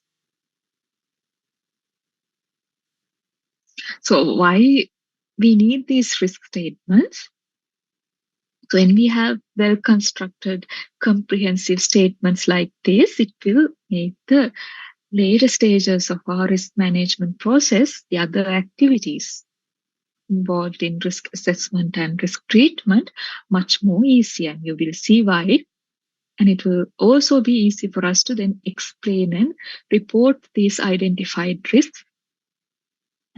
[SPEAKER 1] So why we need these risk statements? So when we have well-constructed, comprehensive statements like this, it will make the later stages of our risk management process, the other activities involved in risk assessment and risk treatment, much more easy. And you will see why. And it will also be easy for us to then explain and report these identified risks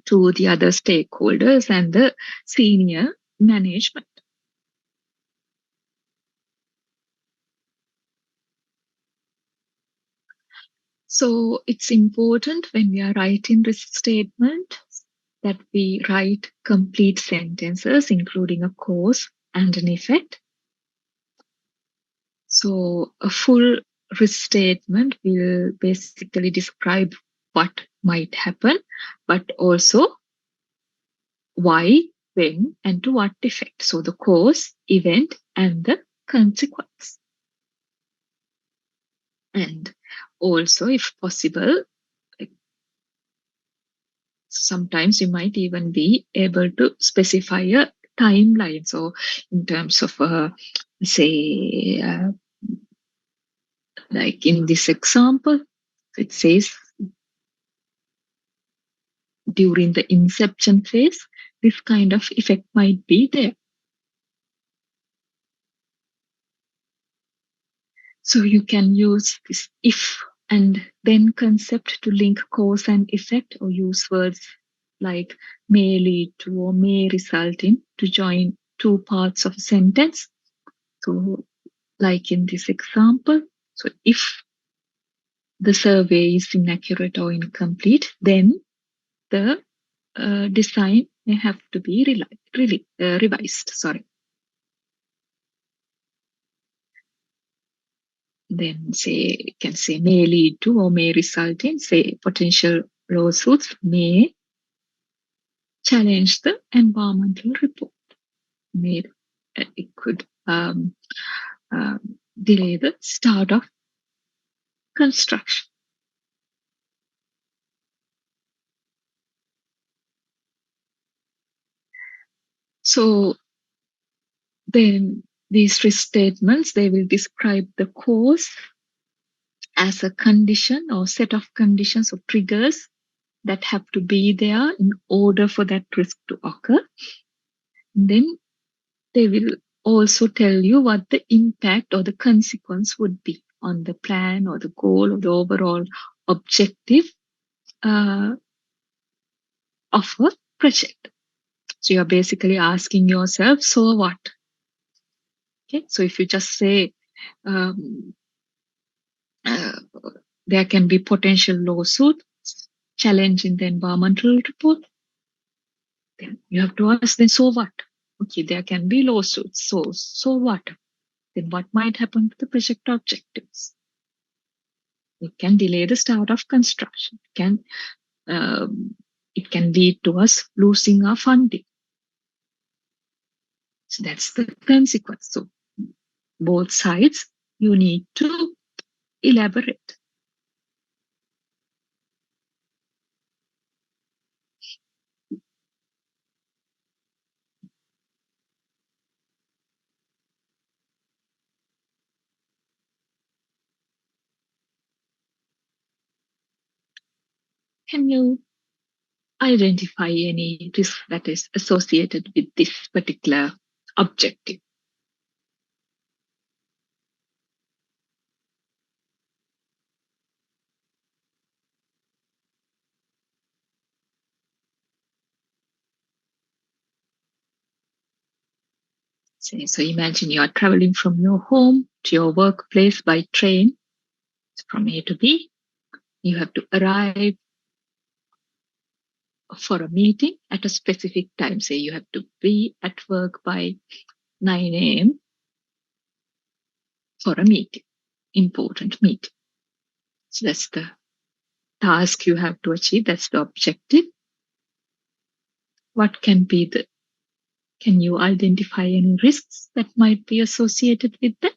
[SPEAKER 1] to the other stakeholders and the senior management. So it's important when we are writing risk statement that we write complete sentences, including a cause and an effect. So a full risk statement will basically describe what might happen, but also why, when, and to what effect. So the cause, event, and the consequence. And also, if possible, like, sometimes you might even be able to specify a timeline. So in terms of, say, like in this example, it says during the inception phase, this kind of effect might be there. So you can use this if and then concept to link cause and effect, or use words like may lead to or may result in to join two parts of a sentence. So like in this example, so if the survey is inaccurate or incomplete, then the design may have to be revised. Sorry. Then say can say may lead to or may result in, say potential lawsuits may challenge the environmental report. May it could delay the start of construction. So then these risk statements, they will describe the cause as a condition or set of conditions or triggers that have to be there in order for that risk to occur. And then they will also tell you what the impact or the consequence would be on the plan or the goal or the overall objective of a project. So you're basically asking yourself, so what? Okay, so if you just say um, uh, there can be potential lawsuit challenging the environmental report, then you have to ask, then so what? Okay, there can be lawsuits. So what? Then what might happen to the project objectives? It can delay the start of construction. It can lead to us losing our funding. So that's the consequence. So both sides, you need to elaborate. Can you identify any risk that is associated with this particular objective? So imagine you are traveling from your home to your workplace by train, from A to B. You have to arrive for a meeting at a specific time. Say you have to be at work by 9 a.m. for a meeting, important meeting. So that's the task you have to achieve. That's the objective. What can you identify any risks that might be associated with that?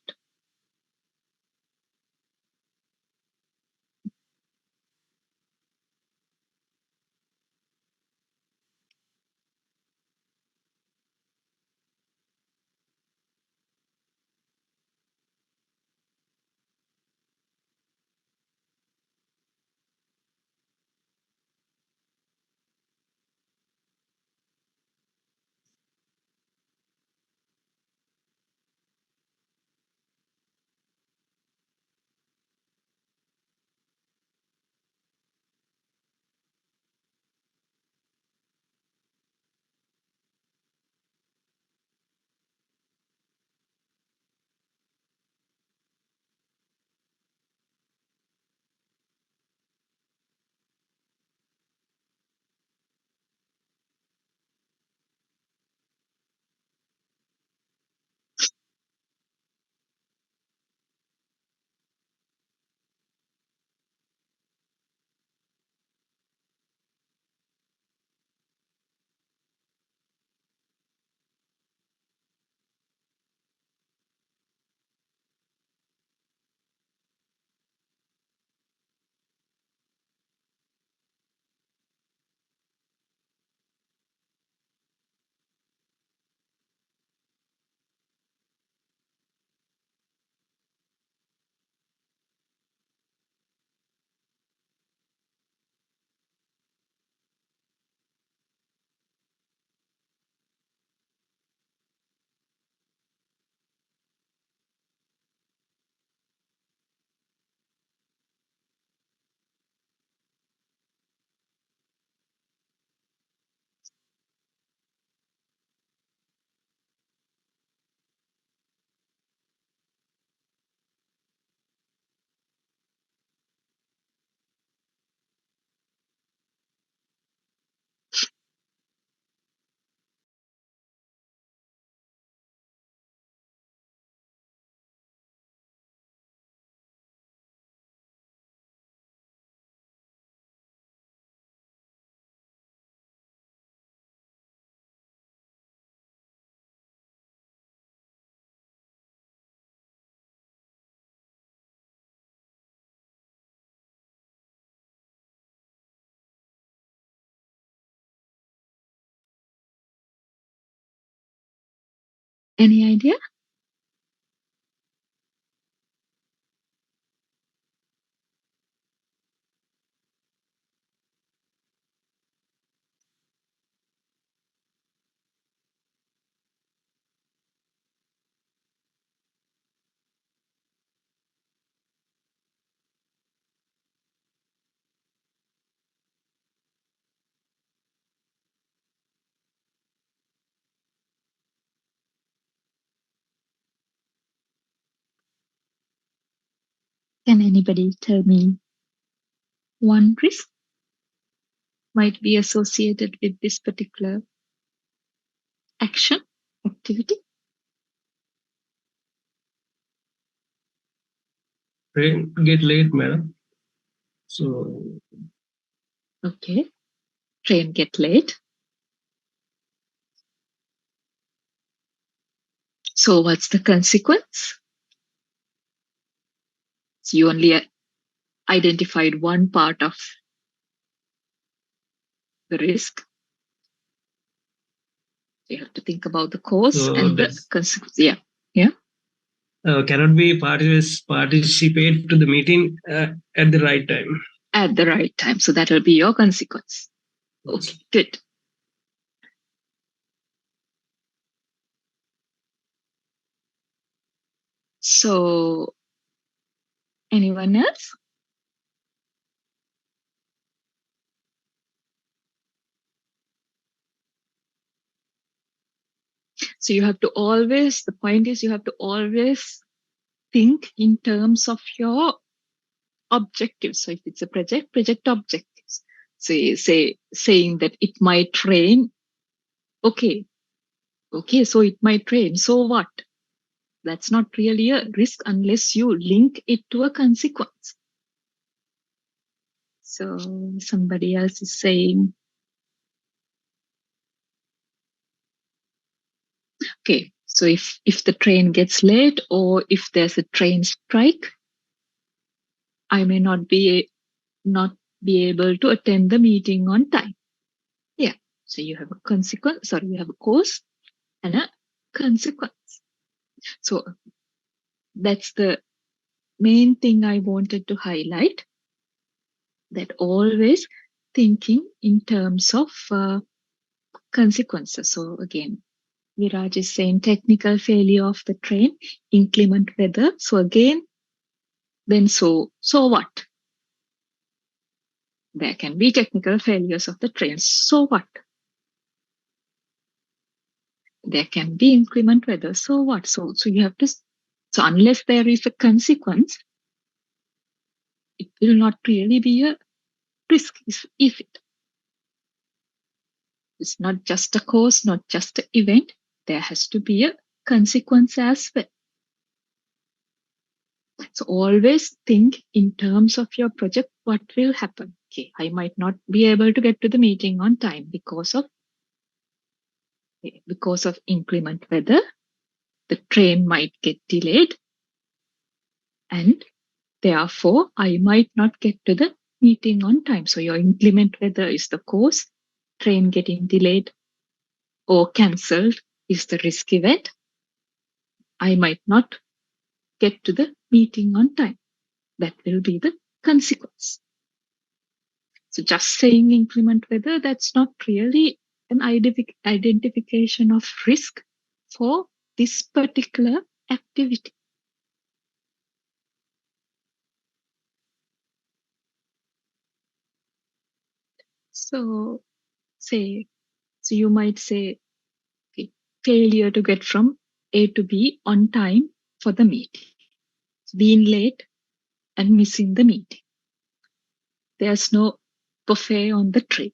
[SPEAKER 1] Any idea? Can anybody tell me one risk might be associated with this particular action, activity?
[SPEAKER 3] Train get late, madam. So
[SPEAKER 1] Okay. Train get late. So what's the consequence? So you only identified one part of the risk. You have to think about the cause
[SPEAKER 3] So
[SPEAKER 1] and the
[SPEAKER 3] that's
[SPEAKER 1] consequence. Yeah.
[SPEAKER 3] cannot be participate to the meeting at the right time.
[SPEAKER 1] At the right time. So that will be your consequence.
[SPEAKER 3] Yes.
[SPEAKER 1] Okay, good. So anyone else? So you have to always, the point is you have to always think in terms of your objectives. So if it's a project objectives. Saying that it might rain. Okay. So it might rain. So what? That's not really a risk unless you link it to a consequence. So somebody else is saying, okay, so if the train gets late or if there's a train strike, I may not be able to attend the meeting on time. Yeah. So you have a consequence, you have a cause and a consequence. So that's the main thing I wanted to highlight, that always thinking in terms of consequences. So again, Viraj is saying technical failure of the train, inclement weather. So again, then so what? There can be technical failures of the train. So what? There can be inclement weather. So what? So you have to. So unless there is a consequence, it will not really be a risk. If it's not just a cause, not just an event, there has to be a consequence as well. So always think in terms of your project, what will happen? Okay, I might not be able to get to the meeting on time because of inclement weather. The train might get delayed and therefore I might not get to the meeting on time. So your inclement weather is the cause, train getting delayed or cancelled is the risk event. I might not get to the meeting on time. That will be the consequence. So just saying inclement weather, that's not really an identification of risk for this particular activity. So you might say, okay, failure to get from A to B on time for the meeting. Being late and missing the meeting. There's no buffet on the train.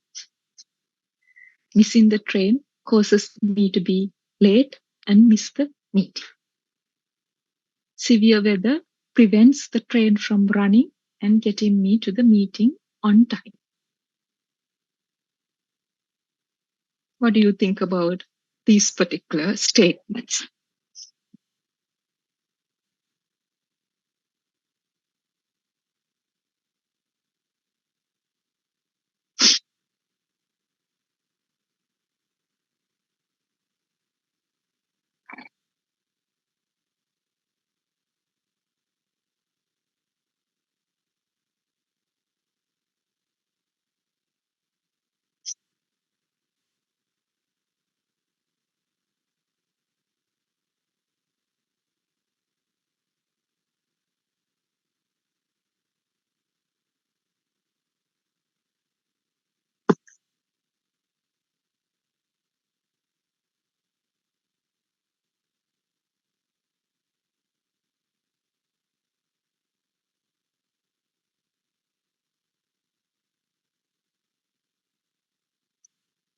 [SPEAKER 1] Missing the train causes me to be late and miss the meeting. Severe weather prevents the train from running and getting me to the meeting on time. What do you think about these particular statements?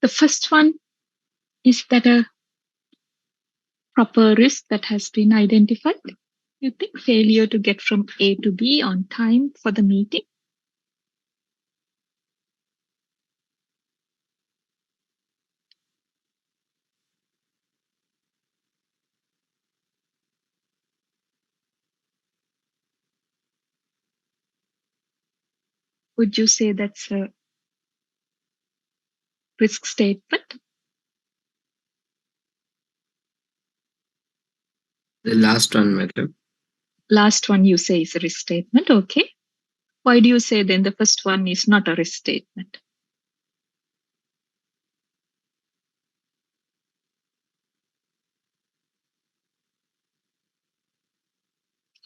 [SPEAKER 1] The first one, is that a proper risk that has been identified? You think failure to get from A to B on time for the meeting? Would you say that's a risk statement?
[SPEAKER 5] The last one, madam.
[SPEAKER 1] Last one you say is a risk statement. Okay. Why do you say then the first one is not a risk statement?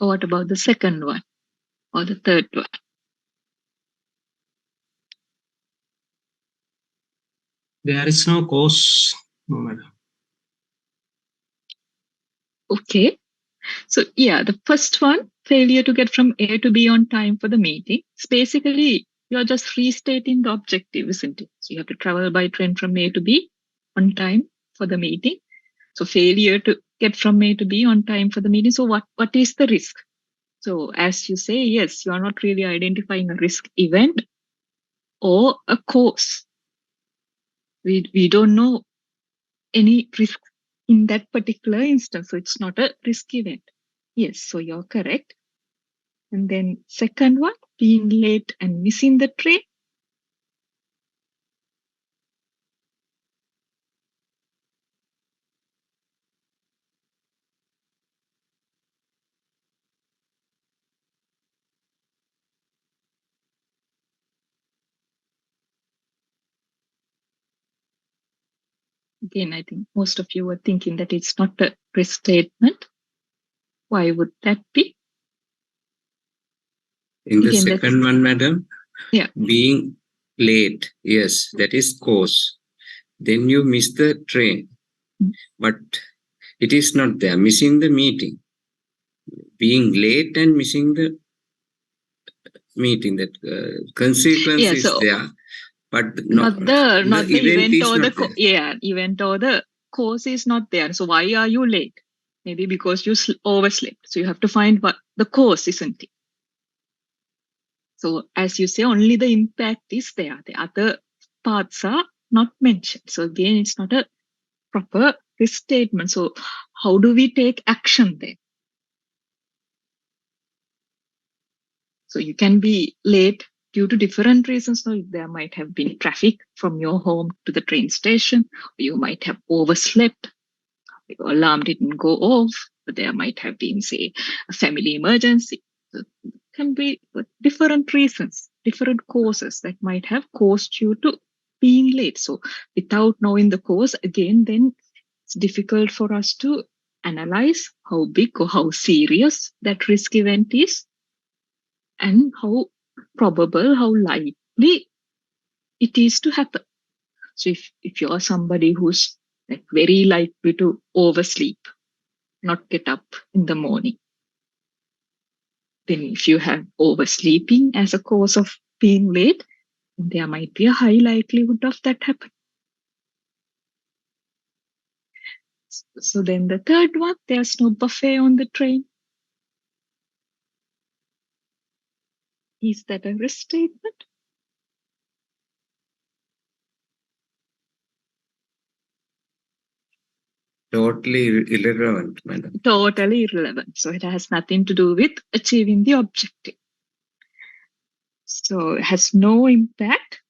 [SPEAKER 1] Or what about the second one or the third one?
[SPEAKER 3] There is no cause. No, madam.
[SPEAKER 1] Okay. So yeah, the first one, failure to get from A to B on time for the meeting. It's basically, you're just restating the objective, isn't it? So you have to travel by train from A to B on time for the meeting. So failure to get from A to B on time for the meeting. So what is the risk? So as you say, yes, you are not really identifying a risk event or a cause. We don't know any risk in that particular instance. So it's not a risk event. Yes, so you're correct. And then second one, being late and missing the train. Again, I think most of you were thinking that it's not a risk statement. Why would that be?
[SPEAKER 5] In the
[SPEAKER 1] Again, that's-
[SPEAKER 5] second one, madam,
[SPEAKER 1] Yeah.
[SPEAKER 5] being late, yes, that is cause. Then you miss the train, but it is not there. Missing the meeting, being late and missing the meeting, that consequence
[SPEAKER 1] Yeah,
[SPEAKER 5] is
[SPEAKER 1] so
[SPEAKER 5] there, but
[SPEAKER 1] not the event
[SPEAKER 5] is
[SPEAKER 1] or the
[SPEAKER 5] not there.
[SPEAKER 1] event or the cause is not there. So why are you late? Maybe because you overslept. So you have to find what the cause, isn't it? So as you say, only the impact is there. The other parts are not mentioned. So again, it's not a proper risk statement. So how do we take action then? So you can be late due to different reasons. So there might have been traffic from your home to the train station, or you might have overslept, your alarm didn't go off, but there might have been, say, a family emergency. So it can be different reasons, different causes that might have caused you to being late. So without knowing the cause, again, then it's difficult for us to analyze how big or how serious that risk event is and how probable, how likely it is to happen. So if you're somebody who's like very likely to oversleep, not get up in the morning, then if you have oversleeping as a cause of being late, there might be a high likelihood of that happening. So then the third one, there's no buffet on the train. Is that a risk statement?
[SPEAKER 5] Totally irrelevant, madam.
[SPEAKER 1] Totally irrelevant. So it has nothing to do with achieving the objective. So it has no impact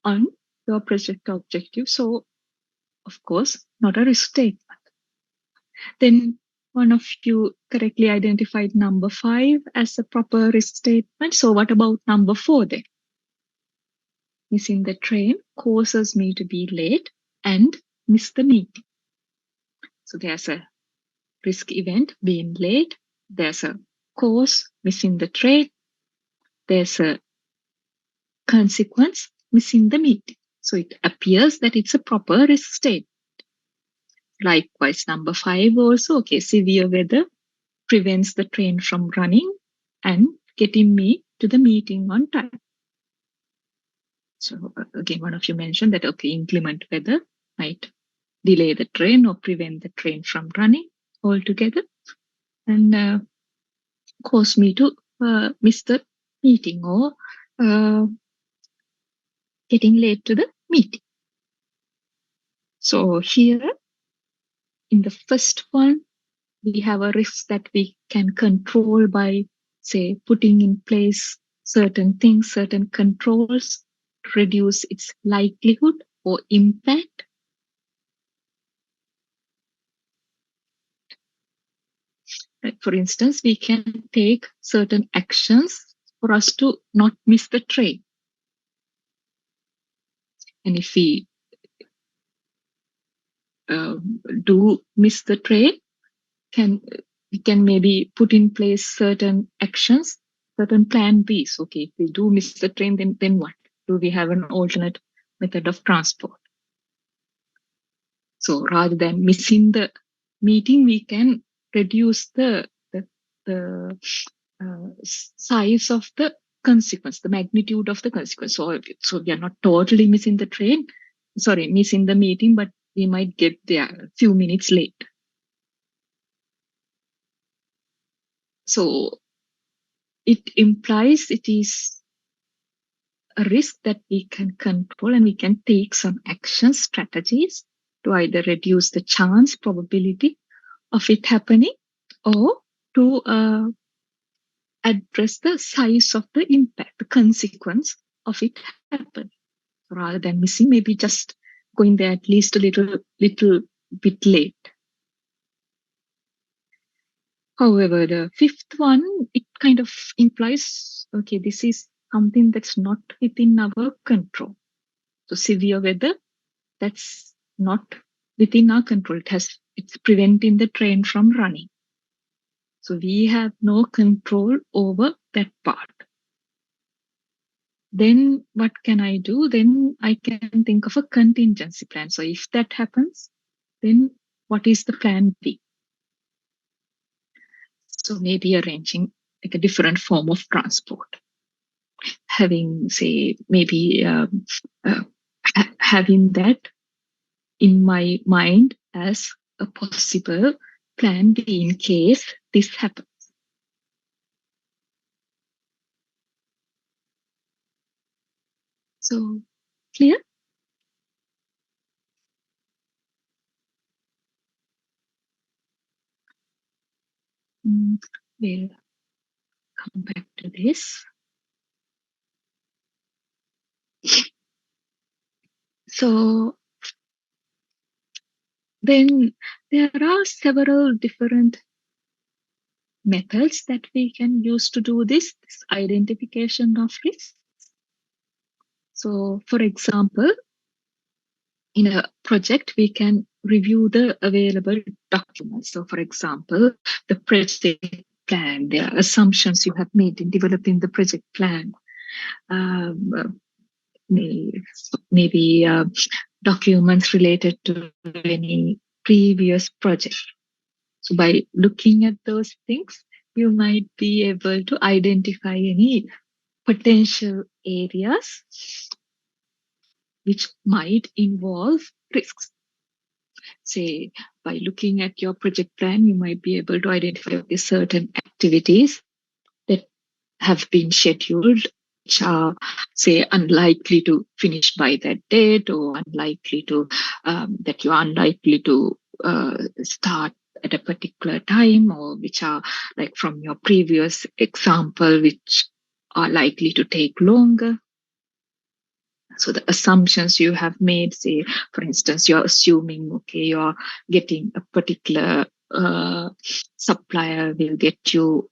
[SPEAKER 1] on your project objective. So, of course, not a risk statement. Then one of you correctly identified number 5 as a proper risk statement. So what about number 4 then? Missing the train causes me to be late and miss the meeting. So there's a risk event, being late. There's a cause, missing the train. There's a consequence, missing the meeting. So it appears that it's a proper risk statement. Likewise, number 5 also, okay, severe weather prevents the train from running and getting me to the meeting on time. So again, one of you mentioned that, okay, inclement weather might delay the train or prevent the train from running altogether and cause me to miss the meeting or getting late to the meeting. So here in the first one, we have a risk that we can control by, say, putting in place certain things, certain controls to reduce its likelihood or impact. Like for instance, we can take certain actions for us to not miss the train. And if we do miss the train, we can maybe put in place certain actions, certain plan Bs. Okay, if we do miss the train, then what? Do we have an alternate method of transport? So rather than missing the meeting, we can reduce the size of the consequence, the magnitude of the consequence. So we are not totally missing the train, missing the meeting, but we might get there a few minutes late. So it implies it is a risk that we can control, and we can take some action strategies to either reduce the chance probability of it happening or to address the size of the impact, the consequence of it happening. Rather than missing, maybe just going there at least a little bit late. However, the fifth one, it kind of implies, okay, this is something that's not within our control. So severe weather, that's not within our control. It's preventing the train from running. So we have no control over that part. Then what can I do? Then I can think of a contingency plan. So if that happens, then what is the plan B? So maybe arranging like a different form of transport. Having, say, maybe having that in my mind as a possible plan B in case this happens. So, clear? We'll come back to this. So, then there are several different methods that we can use to do this identification of risks. So, for example, in a project, we can review the available documents. So, for example, the project plan, there are assumptions you have made in developing the project plan. Maybe documents related to any previous project. So by looking at those things, you might be able to identify any potential areas which might involve risks. Say, by looking at your project plan, you might be able to identify certain activities that have been scheduled, which are, say, unlikely to finish by that date, or unlikely to that you are unlikely to start at a particular time, or which are like from your previous example, which are likely to take longer. So the assumptions you have made, say, for instance, you're assuming, okay, you're getting a particular supplier will get you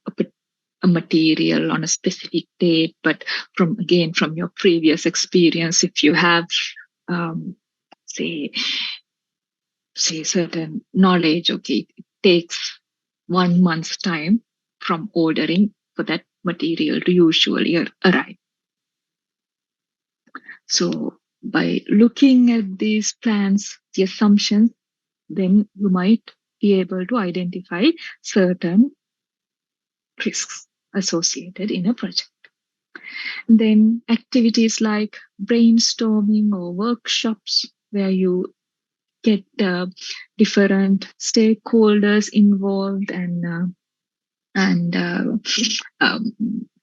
[SPEAKER 1] a material on a specific date, but from your previous experience, if you have, say certain knowledge, okay, it takes 1 month's time from ordering for that material to usually arrive. So by looking at these plans, the assumptions, then you might be able to identify certain risks associated in a project. Then activities like brainstorming or workshops where you get different stakeholders involved and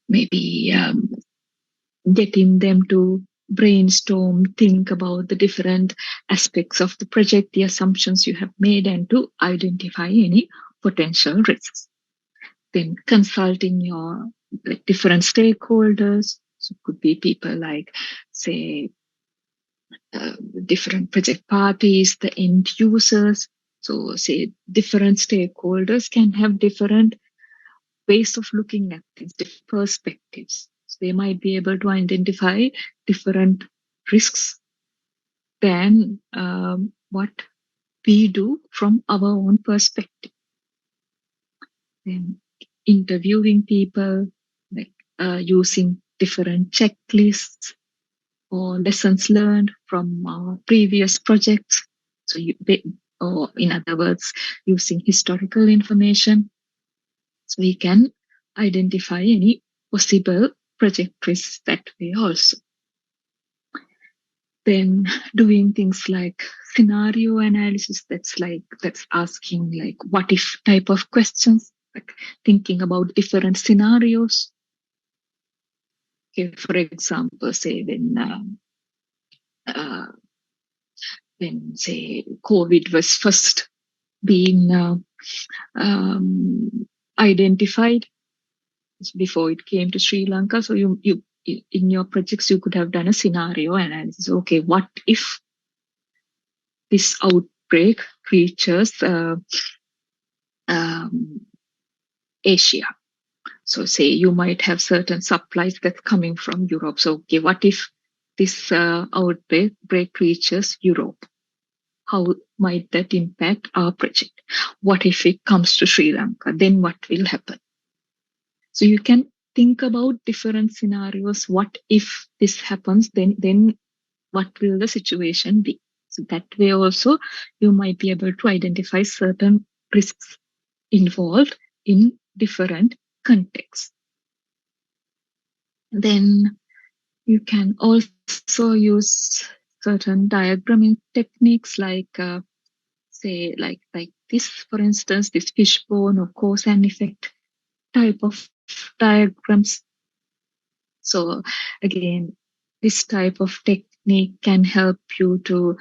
[SPEAKER 1] maybe getting them to brainstorm, think about the different aspects of the project, the assumptions you have made, and to identify any potential risks. Then consulting your different stakeholders. So it could be people like, say, different project parties, the end users. So, say, different stakeholders can have different ways of looking at things, different perspectives. So they might be able to identify different risks than what we do from our own perspective. Then interviewing people, like using different checklists or lessons learned from our previous projects. So, or in other words, using historical information, so we can identify any possible project risks that way also. Then doing things like scenario analysis, that's asking like what if type of questions, like thinking about different scenarios. Okay, for example, say when say COVID was first being identified before it came to Sri Lanka. So you in your projects you could have done a scenario analysis. Okay, what if this outbreak reaches Asia? So say you might have certain supplies that's coming from Europe. So okay, what if this outbreak reaches Europe? How might that impact our project? What if it comes to Sri Lanka? Then what will happen? So you can think about different scenarios. What if this happens? Then what will the situation be? So that way also you might be able to identify certain risks involved in different contexts. Then you can also use certain diagramming techniques like say like this, for instance, this fishbone or cause and effect type of diagrams. So again, this type of technique can help you to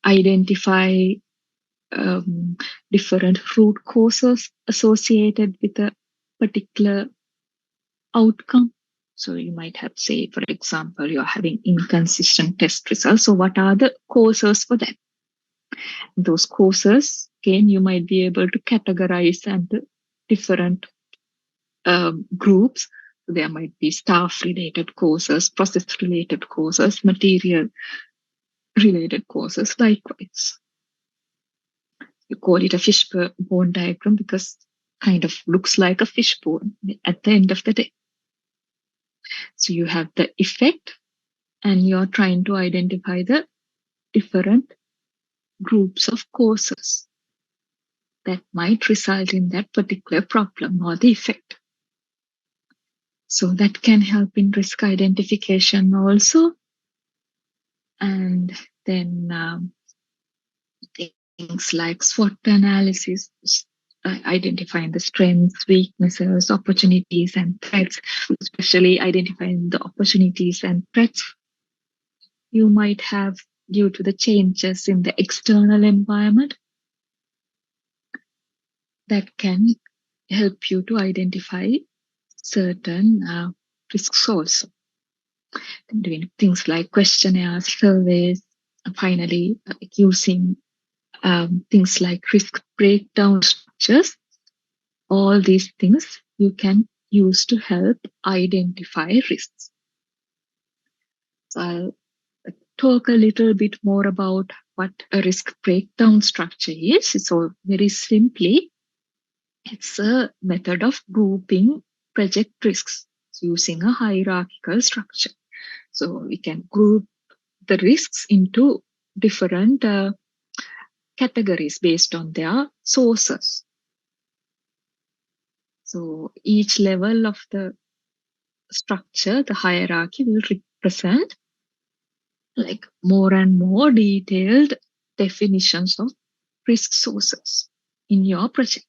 [SPEAKER 1] identify different root causes associated with a particular outcome. So you might have, say, for example, you're having inconsistent test results. So what are the causes for that? Those causes, again, you might be able to categorize into different groups. There might be staff-related causes, process-related causes, material-related causes, likewise. You call it a fishbone diagram because it kind of looks like a fishbone at the end of the day. So you have the effect and you're trying to identify the different groups of causes that might result in that particular problem or the effect. So that can help in risk identification also. And then things like SWOT analysis, identifying the strengths, weaknesses, opportunities, and threats, especially identifying the opportunities and threats you might have due to the changes in the external environment that can help you to identify certain risks also. Doing things like questionnaires, surveys, and finally using things like risk breakdown structures. All these things you can use to help identify risks. So I'll talk a little bit more about what a risk breakdown structure is. So very simply, it's a method of grouping project risks using a hierarchical structure. So we can group the risks into different categories based on their sources. So each level of the structure, the hierarchy, will represent like more and more detailed definitions of risk sources in your project.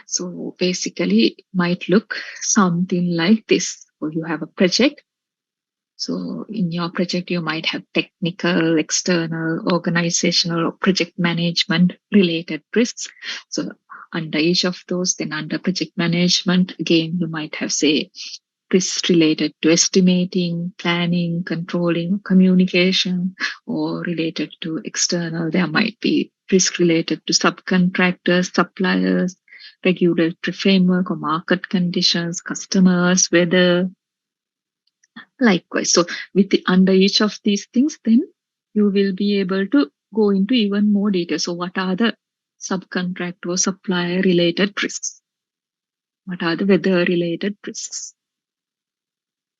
[SPEAKER 1] So basically it might look something like this. So you have a project. So in your project, you might have technical, external, organizational, or project management related risks. So under each of those, then under project management, again, you might have, say, risks related to estimating, planning, controlling, communication, or related to external. There might be risk related to subcontractors, suppliers, regulatory framework or market conditions, customers, weather, likewise. So under each of these things, then you will be able to go into even more detail. So what are the subcontract or supplier related risks? What are the weather related risks?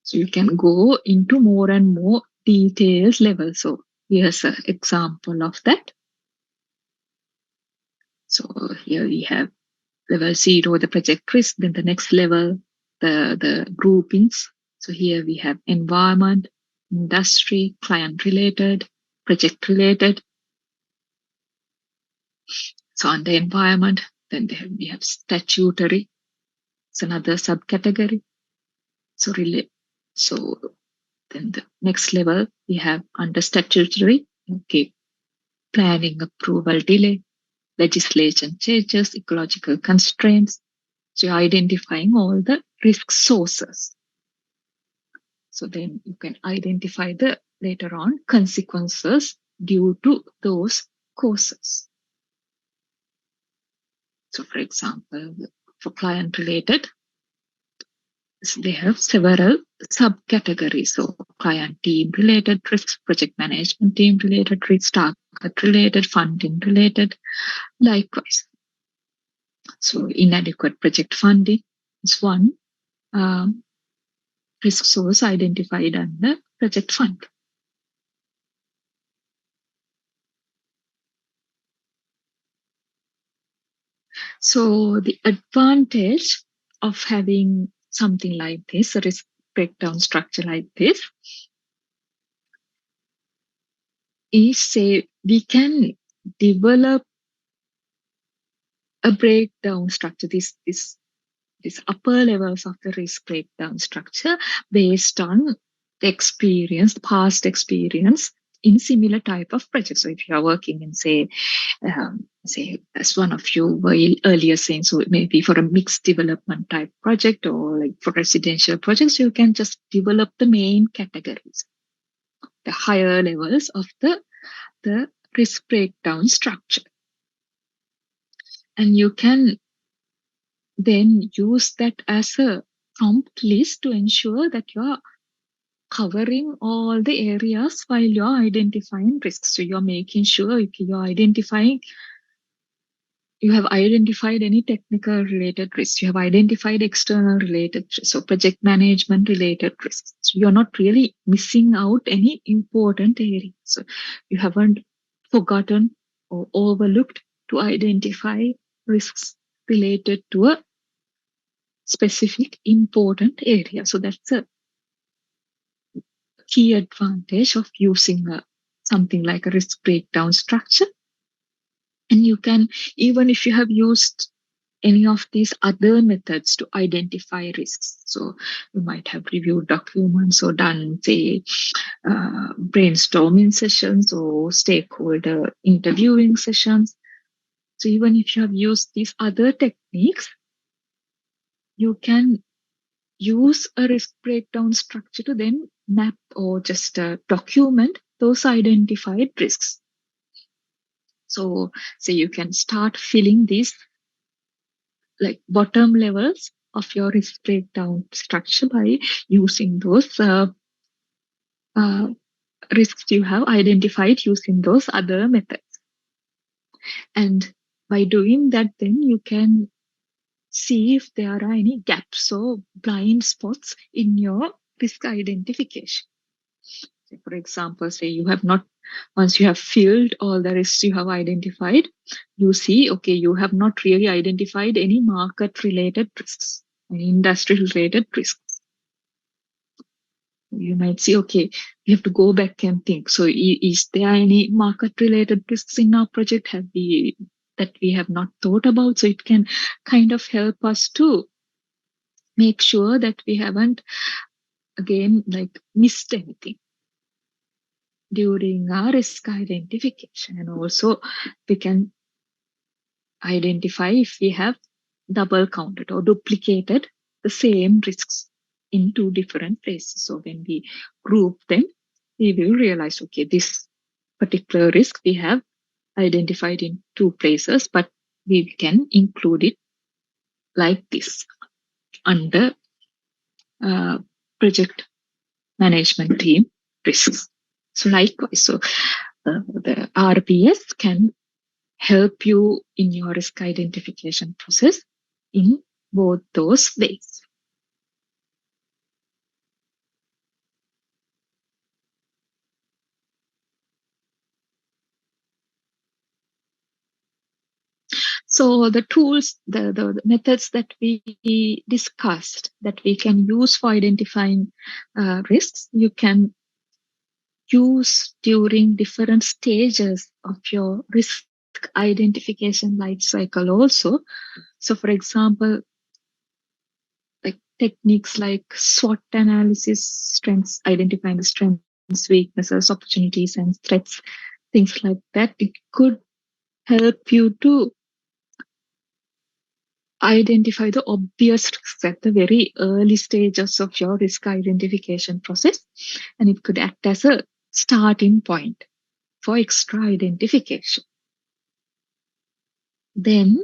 [SPEAKER 1] So you can go into more and more details level. So here's an example of that. So here we have level 0, the project risk, then the next level, the groupings. So here we have environment, industry, client related, project related. So under environment, then we have statutory. It's another subcategory. So then the next level we have under statutory, okay, planning approval delay, legislation changes, ecological constraints. So you're identifying all the risk sources. So then you can identify the later on consequences due to those causes. So for example, for client related, they have several subcategories. So client team related risks, project management team related risks, target related, funding related, likewise. So inadequate project funding is one risk source identified under project fund. So the advantage of having something like this, a risk breakdown structure like this, is say we can develop a breakdown structure, this upper levels of the risk breakdown structure based on the experience, past experience in similar type of projects. So if you are working in say as one of you were earlier saying, so it may be for a mixed development type project or like for residential projects, you can just develop the main categories, the higher levels of the risk breakdown structure. And you can then use that as a prompt list to ensure that you're covering all the areas while you're identifying risks. So you're making sure you're identifying, you have identified any technical related risks, you have identified external related risks, so project management related risks. So you're not really missing out any important areas. So you haven't forgotten or overlooked to identify risks related to a specific important area. So that's a key advantage of using something like a risk breakdown structure. And you can, even if you have used any of these other methods to identify risks, so you might have reviewed documents or done, say, brainstorming sessions or stakeholder interviewing sessions. So even if you have used these other techniques, you can use a risk breakdown structure to then map or just document those identified risks. So you can start filling these like bottom levels of your risk breakdown structure by using those risks you have identified using those other methods. And by doing that, then you can see if there are any gaps or blind spots in your risk identification. So for example, say you have not, once you have filled all the risks you have identified, you see, okay, you have not really identified any market related risks, any industry related risks. You might see, okay, you have to go back and think. So is there any market related risks in our project that we have not thought about? So it can kind of help us to make sure that we haven't, again, like missed anything during our risk identification. And also we can identify if we have double counted or duplicated the same risks in two different places. So when we group them, we will realize, okay, this particular risk we have identified in two places, but we can include it like this under project management team risks. So likewise, so the RPS can help you in your risk identification process in both those ways. So the tools, the methods that we discussed that we can use for identifying risks, you can use during different stages of your risk identification life cycle also. So for example, like techniques like SWOT analysis, strengths, identifying the strengths, weaknesses, opportunities, and threats, things like that, it could help you to identify the obvious risks at the very early stages of your risk identification process, and it could act as a starting point for extra identification. Then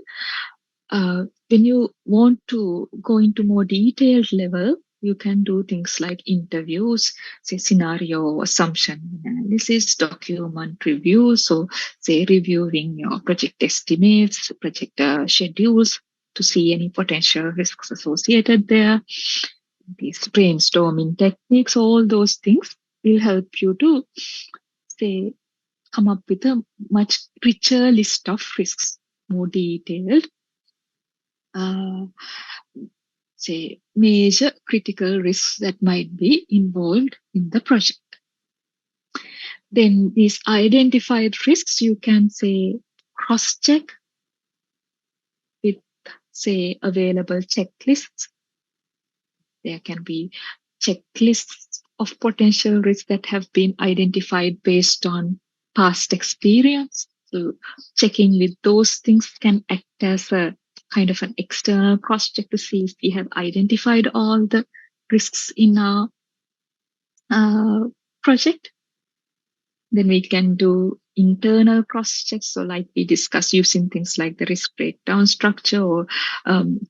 [SPEAKER 1] when you want to go into more detailed level, you can do things like interviews, say scenario assumption analysis, document review. So say reviewing your project estimates, project schedules to see any potential risks associated there. These brainstorming techniques, all those things will help you to say come up with a much richer list of risks, more detailed, say major critical risks that might be involved in the project. Then these identified risks you can say cross-check with say available checklists. There can be checklists of potential risks that have been identified based on past experience. So checking with those things can act as a kind of an external cross-check to see if we have identified all the risks in our project. Then we can do internal cross-checks. So like we discussed, using things like the risk breakdown structure or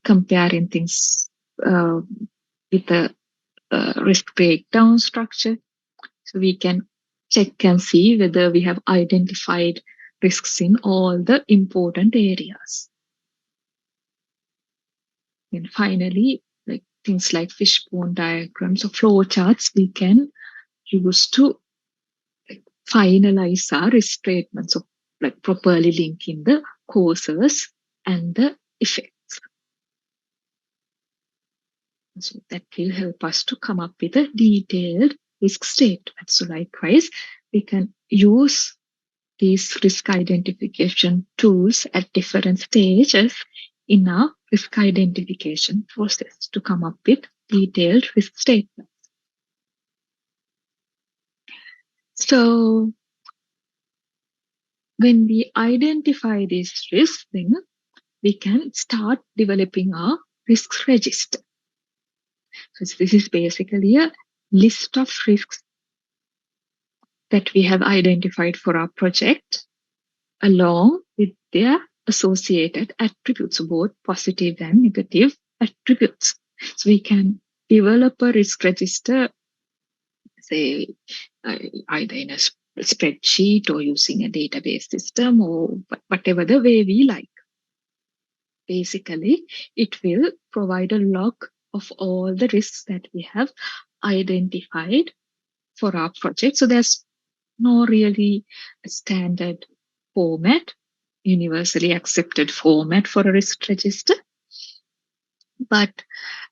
[SPEAKER 1] comparing things with the risk breakdown structure. So we can check and see whether we have identified risks in all the important areas. And finally, like things like fishbone diagrams or flow charts, we can use to finalize our risk statements, so like properly linking the causes and the effects. So that will help us to come up with a detailed risk statement. So likewise, we can use these risk identification tools at different stages in our risk identification process to come up with detailed risk statements. So when we identify these risks, then we can start developing our risk register. So this is basically a list of risks that we have identified for our project along with their associated attributes, both positive and negative attributes. So we can develop a risk register, say either in a spreadsheet or using a database system or whatever the way we like. Basically, it will provide a log of all the risks that we have identified for our project. So there's no really standard format, universally accepted format for a risk register. But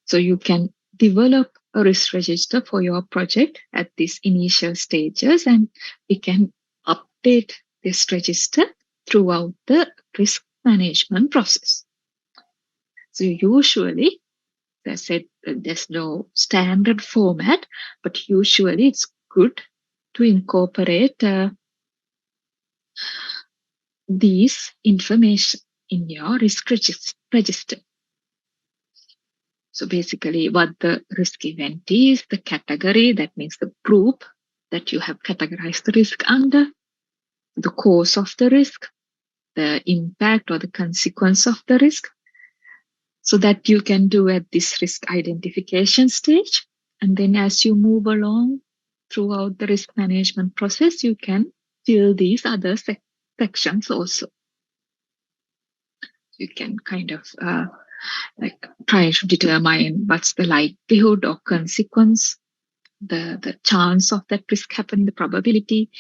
[SPEAKER 1] so you can develop a risk register for your project at these initial stages, and we can update this register throughout the risk management process. So usually, as I said, there's no standard format, but usually it's good to incorporate these information in your risk register. So basically what the risk event is, the category, that means the group that you have categorized the risk under, the cause of the risk, the impact or the consequence of the risk, so that you can do at this risk identification stage. And then as you move along throughout the risk management process, you can fill these other sections also. You can kind of like try to determine what's the likelihood or consequence, the chance of that risk happening, the probability,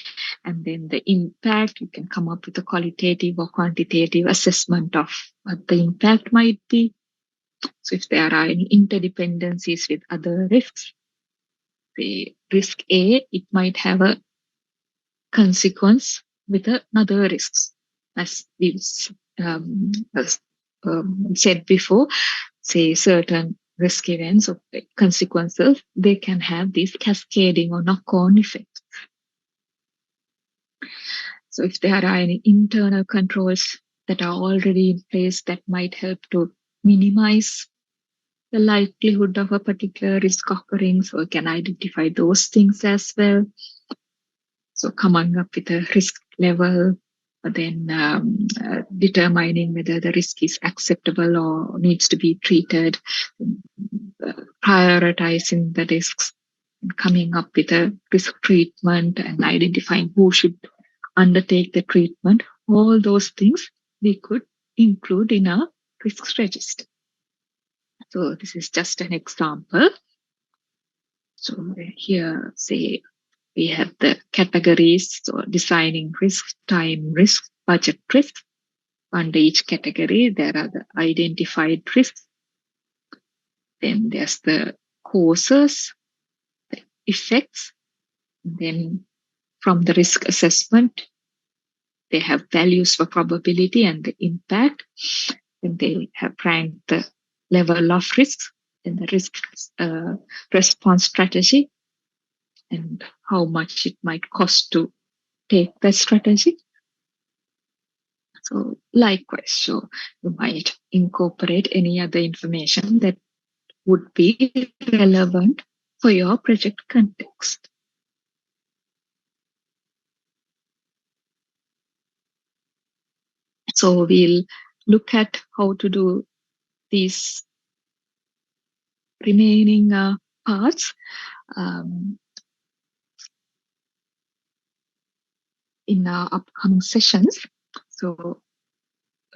[SPEAKER 1] and then the impact. You can come up with a qualitative or quantitative assessment of what the impact might be. So if there are any interdependencies with other risks, the risk A, it might have a consequence with another risks, as we've said before. Say certain risk events or consequences, they can have these cascading or knock-on effects. So if there are any internal controls that are already in place that might help to minimize the likelihood of a particular risk occurring, so we can identify those things as well. So coming up with a risk level, then determining whether the risk is acceptable or needs to be treated, prioritizing the risks, and coming up with a risk treatment and identifying who should undertake the treatment. All those things we could include in our risk register. So this is just an example. So here, say, we have the categories, so designing risk, time risk, budget risk. Under each category, there are the identified risks. Then there's the causes, the effects. Then from the risk assessment, they have values for probability and the impact. Then they have ranked the level of risks and the risk response strategy and how much it might cost to take that strategy. So likewise, so you might incorporate any other information that would be relevant for your project context. So we'll look at how to do these remaining parts in our upcoming sessions. So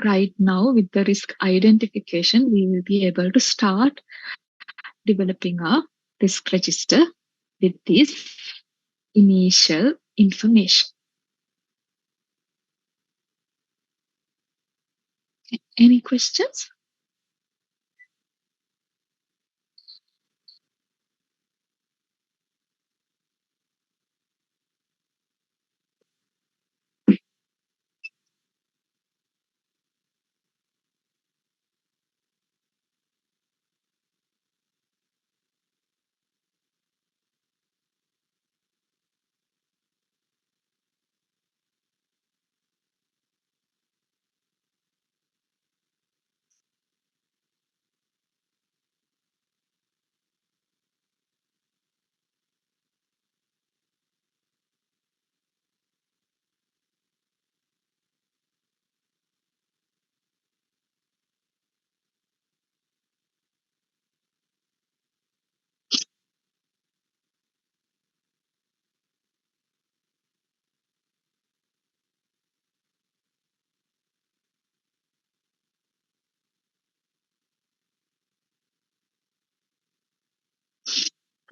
[SPEAKER 1] right now with the risk identification, we will be able to start developing a risk register with this initial information. Any questions?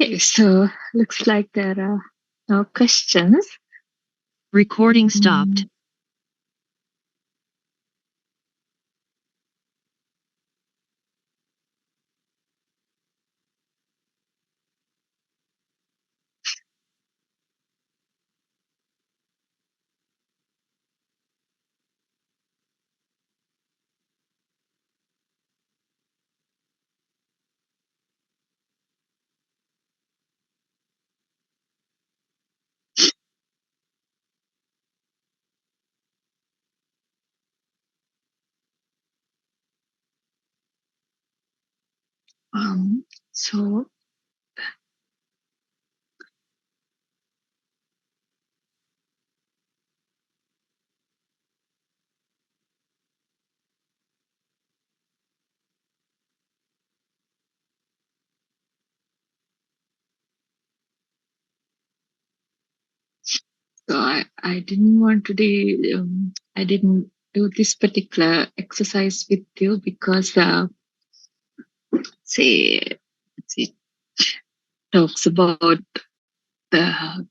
[SPEAKER 1] Okay, so looks like there are no questions.
[SPEAKER 6] Recording stopped.
[SPEAKER 1] So I didn't want to do, I didn't do this particular exercise with you because, say, it talks about the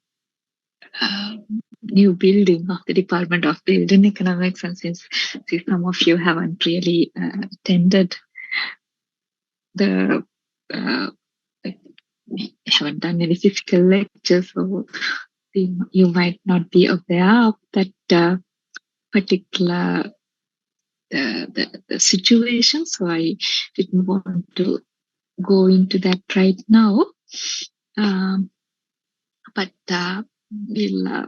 [SPEAKER 1] new building of the Department of Building Economics, and since some of you haven't really attended the, like, we haven't done any physical lectures, so you might not be aware of that particular the situation. So I didn't want to go into that right now. But we'll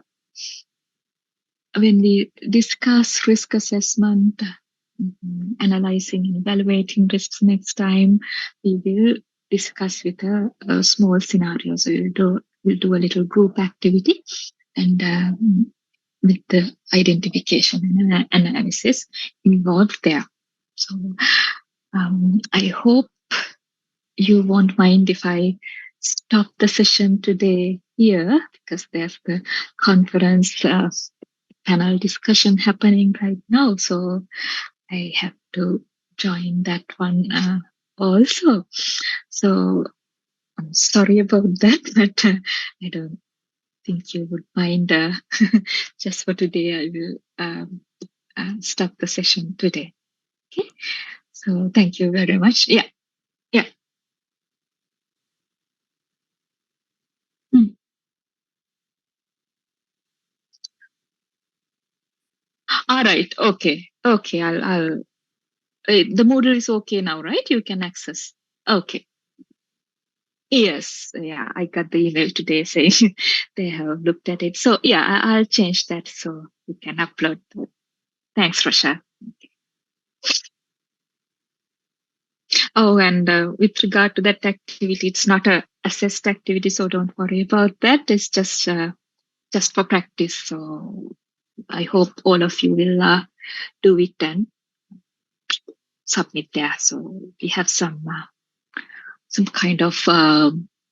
[SPEAKER 1] when we discuss risk assessment, analyzing and evaluating risks next time, we will discuss with a small scenario. So we'll do a little group activity, and with the identification and analysis involved there. So I hope you won't mind if I stop the session today here, because there's the conference panel discussion happening right now. So I have to join that one also. So I'm sorry about that, but I don't think you would mind. Just for today, I will stop the session today. Okay. So thank you very much. Yeah. Yeah. All right. Okay. Okay. I'll the Moodle is okay now, right? You can access. Okay. Yes. Yeah. I got the email today saying they have looked at it. So yeah, I'll change that so you can upload that. Thanks, Rasha. Okay. Oh, and with regard to that activity, it's not a assessed activity, so don't worry about that. It's just for practice. So I hope all of you will do it and submit there. So we have some kind of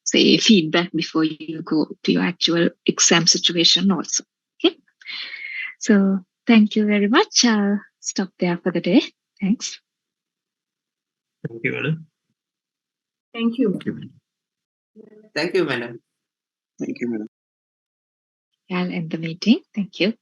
[SPEAKER 1] say feedback before you go to your actual exam situation also. Okay. So thank you very much. I'll stop there for the day. Thanks.
[SPEAKER 3] Thank you, madam.
[SPEAKER 2] Thank you.
[SPEAKER 7] Thank you, madam.
[SPEAKER 4] Thank you, madam.
[SPEAKER 1] I'll end the meeting. Thank you.